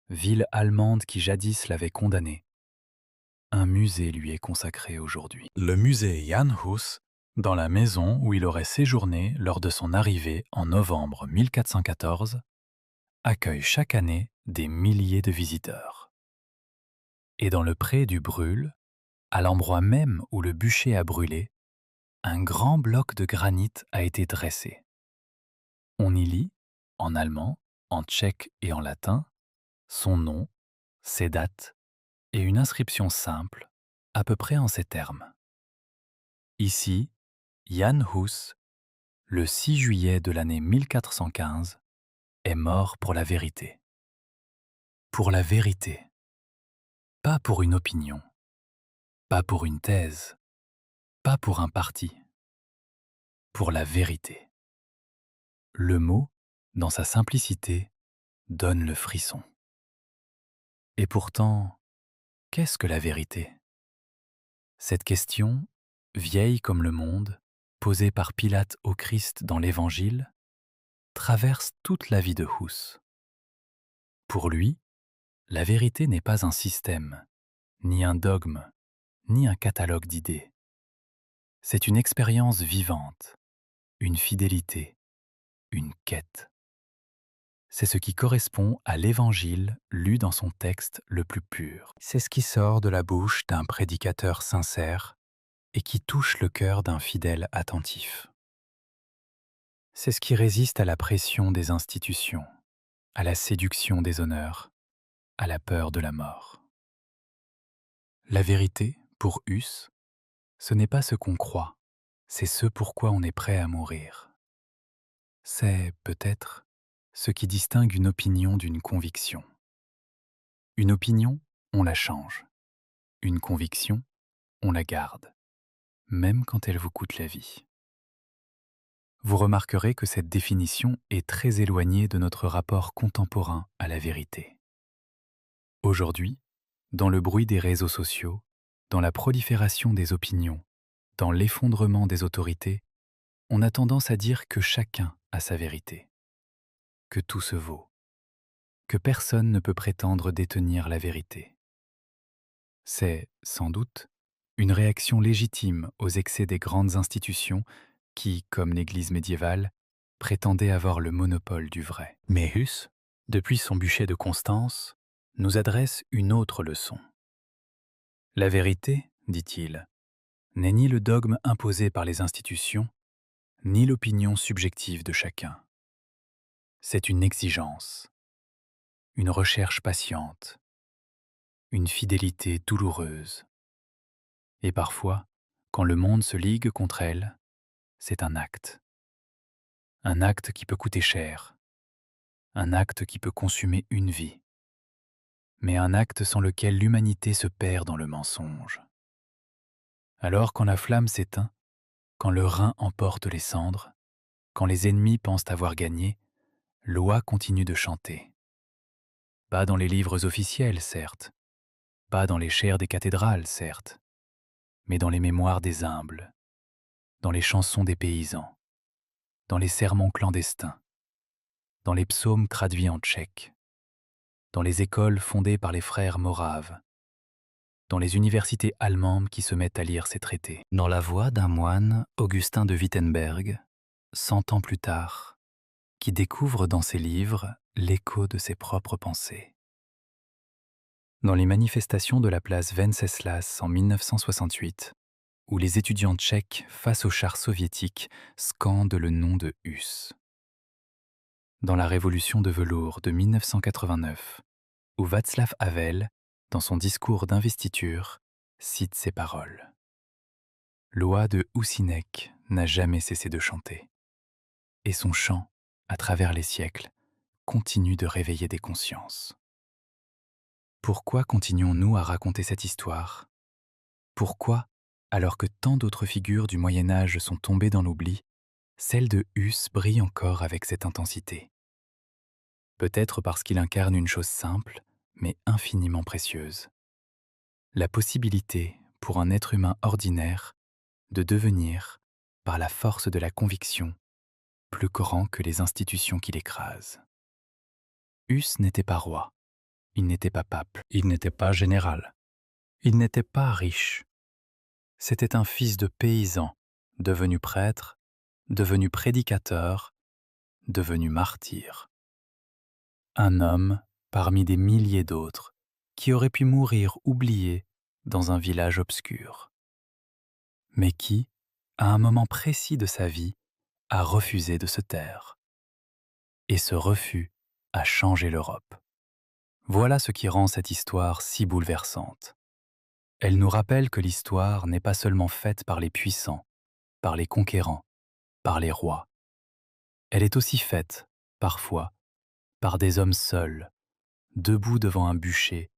ville allemande qui jadis l'avait condamné, un musée lui est consacré aujourd'hui. Le musée Jan Hus, dans la maison où il aurait séjourné lors de son arrivée en novembre 1414, accueille chaque année des milliers de visiteurs. Et dans le pré du Brûle, à l'endroit même où le bûcher a brûlé, un grand bloc de granit a été dressé. On y lit, en allemand, en tchèque et en latin, son nom, ses dates et une inscription simple, à peu près en ces termes. Ici, Jan Hus, le 6 juillet de l'année 1415, est mort pour la vérité. Pour la vérité. Pas pour une opinion, pas pour une thèse, pas pour un parti. Pour la vérité. Le mot, dans sa simplicité, donne le frisson. Et pourtant, qu'est-ce que la vérité? Cette question, vieille comme le monde, posée par Pilate au Christ dans l'Évangile, traverse toute la vie de Hus. Pour lui, la vérité n'est pas un système, ni un dogme, ni un catalogue d'idées. C'est une expérience vivante, une fidélité, une quête. C'est ce qui correspond à l'Évangile lu dans son texte le plus pur. C'est ce qui sort de la bouche d'un prédicateur sincère et qui touche le cœur d'un fidèle attentif. C'est ce qui résiste à la pression des institutions, à la séduction des honneurs, à la peur de la mort. La vérité, pour Hus, ce n'est pas ce qu'on croit, c'est ce pourquoi on est prêt à mourir. C'est, peut-être, ce qui distingue une opinion d'une conviction. Une opinion, on la change. Une conviction, on la garde, même quand elle vous coûte la vie. Vous remarquerez que cette définition est très éloignée de notre rapport contemporain à la vérité. Aujourd'hui, dans le bruit des réseaux sociaux, dans la prolifération des opinions, dans l'effondrement des autorités, on a tendance à dire que chacun a sa vérité, que tout se vaut, que personne ne peut prétendre détenir la vérité. C'est, sans doute, une réaction légitime aux excès des grandes institutions qui, comme l'Église médiévale, prétendaient avoir le monopole du vrai. Mais Hus, depuis son bûcher de Constance, nous adresse une autre leçon. La vérité, dit-il, n'est ni le dogme imposé par les institutions, ni l'opinion subjective de chacun. C'est une exigence, une recherche patiente, une fidélité douloureuse. Et parfois, quand le monde se ligue contre elle, c'est un acte. Un acte qui peut coûter cher. Un acte qui peut consumer une vie. Mais un acte sans lequel l'humanité se perd dans le mensonge. Alors quand la flamme s'éteint, quand le rein emporte les cendres, quand les ennemis pensent avoir gagné, l'oie continue de chanter. Pas dans les livres officiels, certes. Pas dans les chaires des cathédrales, certes. Mais dans les mémoires des humbles. Dans les chansons des paysans. Dans les sermons clandestins. Dans les psaumes traduits en tchèque. Dans les écoles fondées par les frères moraves. Dans les universités allemandes qui se mettent à lire ces traités. Dans la voix d'un moine, Augustin de Wittenberg, 100 ans plus tard, qui découvre dans ses livres l'écho de ses propres pensées. Dans les manifestations de la place Venceslas en 1968, où les étudiants tchèques face aux chars soviétiques scandent le nom de Hus. Dans la Révolution de velours de 1989, où Václav Havel, dans son discours d'investiture, cite ces paroles. L'oie de Housinek n'a jamais cessé de chanter, et son chant, à travers les siècles, continue de réveiller des consciences. Pourquoi continuons-nous à raconter cette histoire ? Pourquoi, alors que tant d'autres figures du Moyen-Âge sont tombées dans l'oubli, celle de Hus brille encore avec cette intensité ? Peut-être parce qu'il incarne une chose simple, mais infiniment précieuse. La possibilité, pour un être humain ordinaire, de devenir, par la force de la conviction, plus grand que les institutions qui l'écrasent. Hus n'était pas roi, il n'était pas pape, il n'était pas général, il n'était pas riche. C'était un fils de paysan, devenu prêtre, devenu prédicateur, devenu martyr. Un homme parmi des milliers d'autres qui auraient pu mourir oublié dans un village obscur, mais qui, à un moment précis de sa vie, a refusé de se taire. Et ce refus a changé l'Europe. Voilà ce qui rend cette histoire si bouleversante. Elle nous rappelle que l'histoire n'est pas seulement faite par les puissants, par les conquérants, par les rois. Elle est aussi faite, parfois, par des hommes seuls, debout devant un bûcher,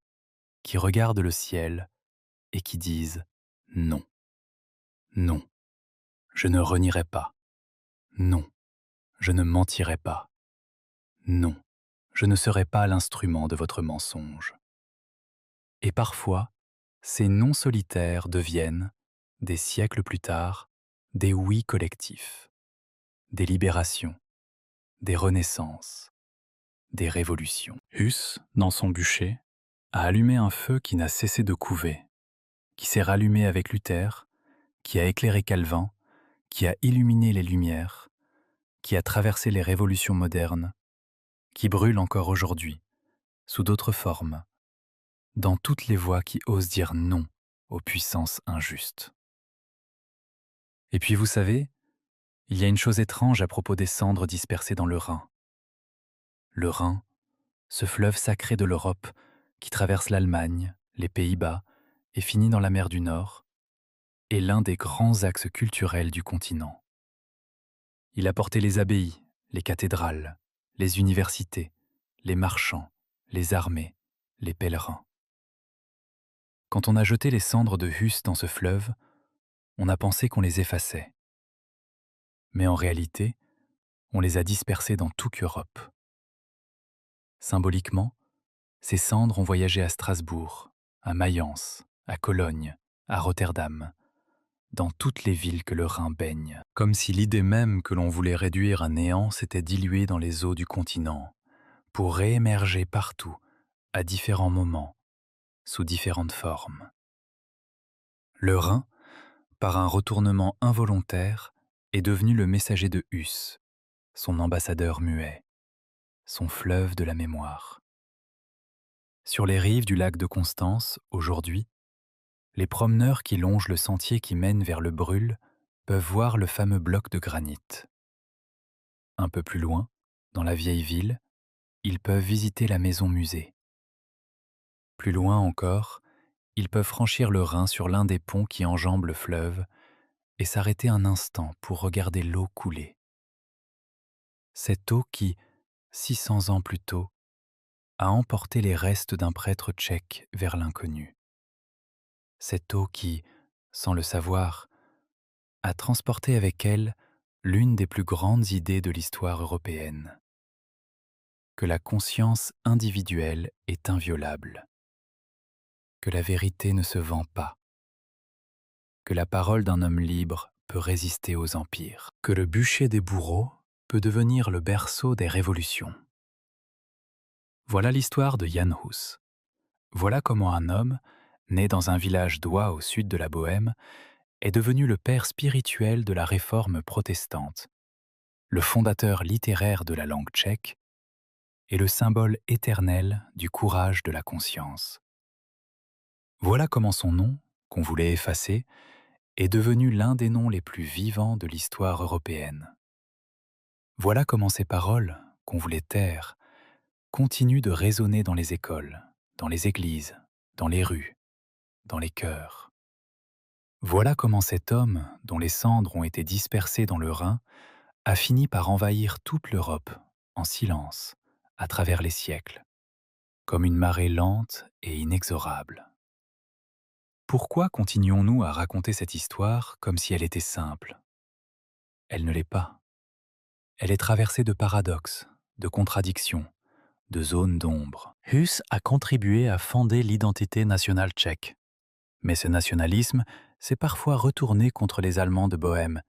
qui regardent le ciel et qui disent « Non, non, je ne renierai pas. Non, je ne mentirai pas. Non, je ne serai pas l'instrument de votre mensonge. » Et parfois, ces noms solitaires deviennent, des siècles plus tard, des oui collectifs, des libérations, des renaissances, des révolutions. Hus, dans son bûcher, a allumé un feu qui n'a cessé de couver, qui s'est rallumé avec Luther, qui a éclairé Calvin, qui a illuminé les Lumières, qui a traversé les révolutions modernes, qui brûle encore aujourd'hui, sous d'autres formes, dans toutes les voix qui osent dire non aux puissances injustes. Et puis vous savez, il y a une chose étrange à propos des cendres dispersées dans le Rhin. Le Rhin, ce fleuve sacré de l'Europe qui traverse l'Allemagne, les Pays-Bas et finit dans la mer du Nord, est l'un des grands axes culturels du continent. Il a porté les abbayes, les cathédrales, les universités, les marchands, les armées, les pèlerins. Quand on a jeté les cendres de Hus dans ce fleuve, on a pensé qu'on les effaçait. Mais en réalité, on les a dispersées dans toute l'Europe. Symboliquement, ces cendres ont voyagé à Strasbourg, à Mayence, à Cologne, à Rotterdam, dans toutes les villes que le Rhin baigne, comme si l'idée même que l'on voulait réduire à néant s'était diluée dans les eaux du continent, pour réémerger partout, à différents moments, sous différentes formes. Le Rhin, par un retournement involontaire, est devenu le messager de Hus, son ambassadeur muet, son fleuve de la mémoire. Sur les rives du lac de Constance, aujourd'hui, les promeneurs qui longent le sentier qui mène vers le Brûle peuvent voir le fameux bloc de granit. Un peu plus loin, dans la vieille ville, ils peuvent visiter la maison-musée. Plus loin encore, ils peuvent franchir le Rhin sur l'un des ponts qui enjambent le fleuve et s'arrêter un instant pour regarder l'eau couler. Cette eau qui, 600 ans plus tôt, a emporté les restes d'un prêtre tchèque vers l'inconnu. Cette eau qui, sans le savoir, a transporté avec elle l'une des plus grandes idées de l'histoire européenne, que la conscience individuelle est inviolable, que la vérité ne se vend pas, que la parole d'un homme libre peut résister aux empires, que le bûcher des bourreaux peut devenir le berceau des révolutions. Voilà l'histoire de Jan Hus. Voilà comment un homme, né dans un village d'oies au sud de la Bohême, est devenu le père spirituel de la réforme protestante, le fondateur littéraire de la langue tchèque et le symbole éternel du courage de la conscience. Voilà comment son nom, qu'on voulait effacer, est devenu l'un des noms les plus vivants de l'histoire européenne. Voilà comment ces paroles, qu'on voulait taire, continuent de résonner dans les écoles, dans les églises, dans les rues, dans les cœurs. Voilà comment cet homme, dont les cendres ont été dispersées dans le Rhin, a fini par envahir toute l'Europe, en silence, à travers les siècles, comme une marée lente et inexorable. Pourquoi continuons-nous à raconter cette histoire comme si elle était simple? Elle ne l'est pas. Elle est traversée de paradoxes, de contradictions, de zones d'ombre. Hus a contribué à fonder l'identité nationale tchèque. Mais ce nationalisme s'est parfois retourné contre les Allemands de Bohême,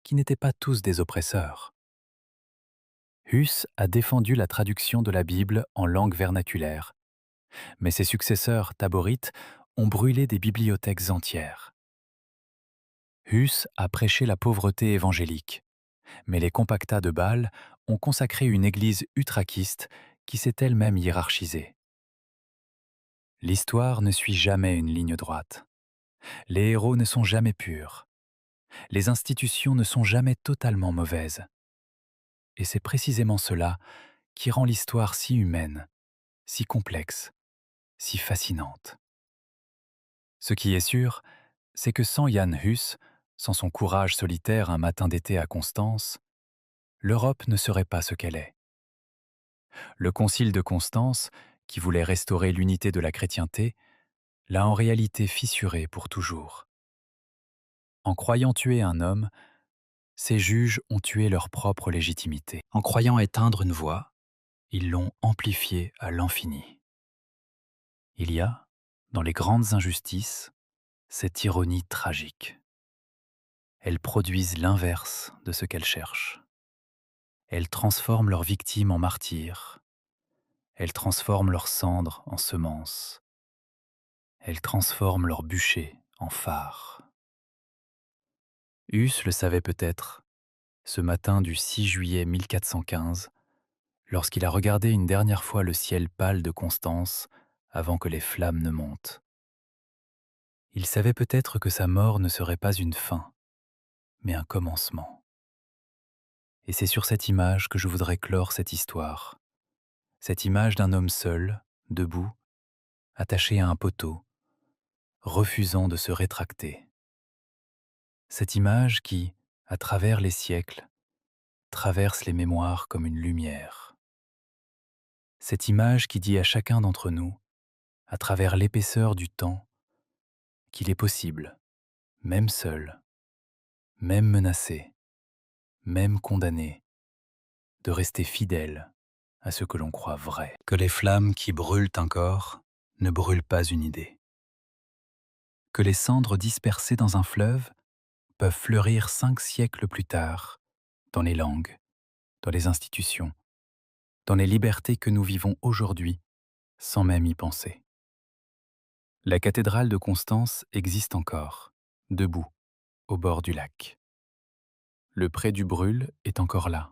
qui n'étaient pas tous des oppresseurs. Hus a défendu la traduction de la Bible en langue vernaculaire, mais ses successeurs taborites ont brûlé des bibliothèques entières. Hus a prêché la pauvreté évangélique, mais les compactats de Bâle ont consacré une église utraquiste qui s'est elle-même hiérarchisée. L'histoire ne suit jamais une ligne droite. Les héros ne sont jamais purs. Les institutions ne sont jamais totalement mauvaises. Et c'est précisément cela qui rend l'histoire si humaine, si complexe, si fascinante. Ce qui est sûr, c'est que sans Jan Hus, sans son courage solitaire un matin d'été à Constance, l'Europe ne serait pas ce qu'elle est. Le concile de Constance, qui voulait restaurer l'unité de la chrétienté, l'a en réalité fissurée pour toujours. En croyant tuer un homme, ces juges ont tué leur propre légitimité. En croyant éteindre une voix, ils l'ont amplifiée à l'infini. Il y a, dans les grandes injustices, cette ironie tragique. Elles produisent l'inverse de ce qu'elles cherchent. Elles transforment leurs victimes en martyrs. Elles transforment leurs cendres en semences. Elles transforment leurs bûchers en phares. Hus le savait peut-être, ce matin du 6 juillet 1415, lorsqu'il a regardé une dernière fois le ciel pâle de Constance avant que les flammes ne montent. Il savait peut-être que sa mort ne serait pas une fin, mais un commencement. Et c'est sur cette image que je voudrais clore cette histoire. Cette image d'un homme seul, debout, attaché à un poteau, refusant de se rétracter. Cette image qui, à travers les siècles, traverse les mémoires comme une lumière. Cette image qui dit à chacun d'entre nous, à travers l'épaisseur du temps, qu'il est possible, même seul, même menacé, même condamné, de rester fidèle à ce que l'on croit vrai. Que les flammes qui brûlent un corps ne brûlent pas une idée. Que les cendres dispersées dans un fleuve peuvent fleurir 5 siècles plus tard, dans les langues, dans les institutions, dans les libertés que nous vivons aujourd'hui, sans même y penser. La cathédrale de Constance existe encore, debout, au bord du lac. Le pré du Brûle est encore là,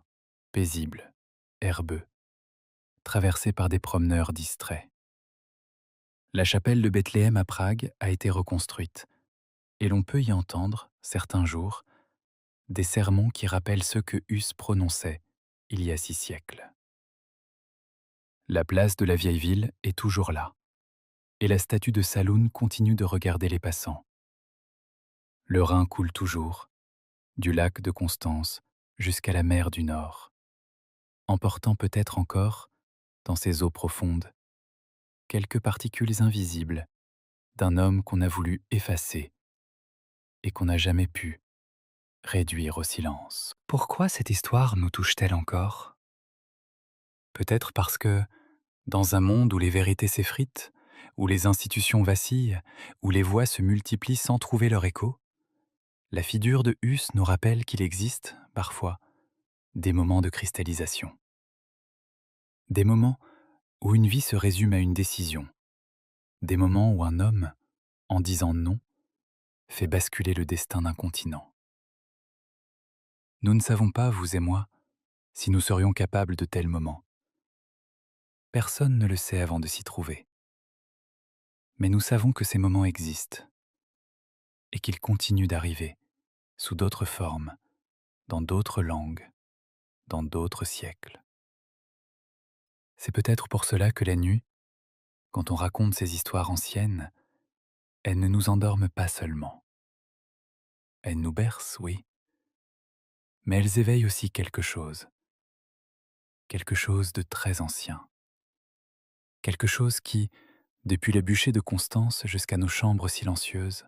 paisible, herbeux, traversé par des promeneurs distraits. La chapelle de Bethléem à Prague a été reconstruite, et l'on peut y entendre, certains jours, des sermons qui rappellent ceux que Hus prononçait il y a 6 siècles. La place de la vieille ville est toujours là, et la statue de Saloun continue de regarder les passants. Le Rhin coule toujours, du lac de Constance jusqu'à la mer du Nord, emportant peut-être encore, dans ses eaux profondes, quelques particules invisibles d'un homme qu'on a voulu effacer et qu'on n'a jamais pu réduire au silence. Pourquoi cette histoire nous touche-t-elle encore? Peut-être parce que, dans un monde où les vérités s'effritent, où les institutions vacillent, où les voix se multiplient sans trouver leur écho, la figure de Hus nous rappelle qu'il existe, parfois, des moments de cristallisation. Des moments où une vie se résume à une décision. Des moments où un homme, en disant non, fait basculer le destin d'un continent. Nous ne savons pas, vous et moi, si nous serions capables de tels moments. Personne ne le sait avant de s'y trouver. Mais nous savons que ces moments existent et qu'ils continuent d'arriver sous d'autres formes, dans d'autres langues, dans d'autres siècles. C'est peut-être pour cela que la nuit, quand on raconte ces histoires anciennes, elles ne nous endorment pas seulement. Elles nous bercent, oui, mais elles éveillent aussi quelque chose de très ancien, quelque chose qui, depuis le bûcher de Constance jusqu'à nos chambres silencieuses,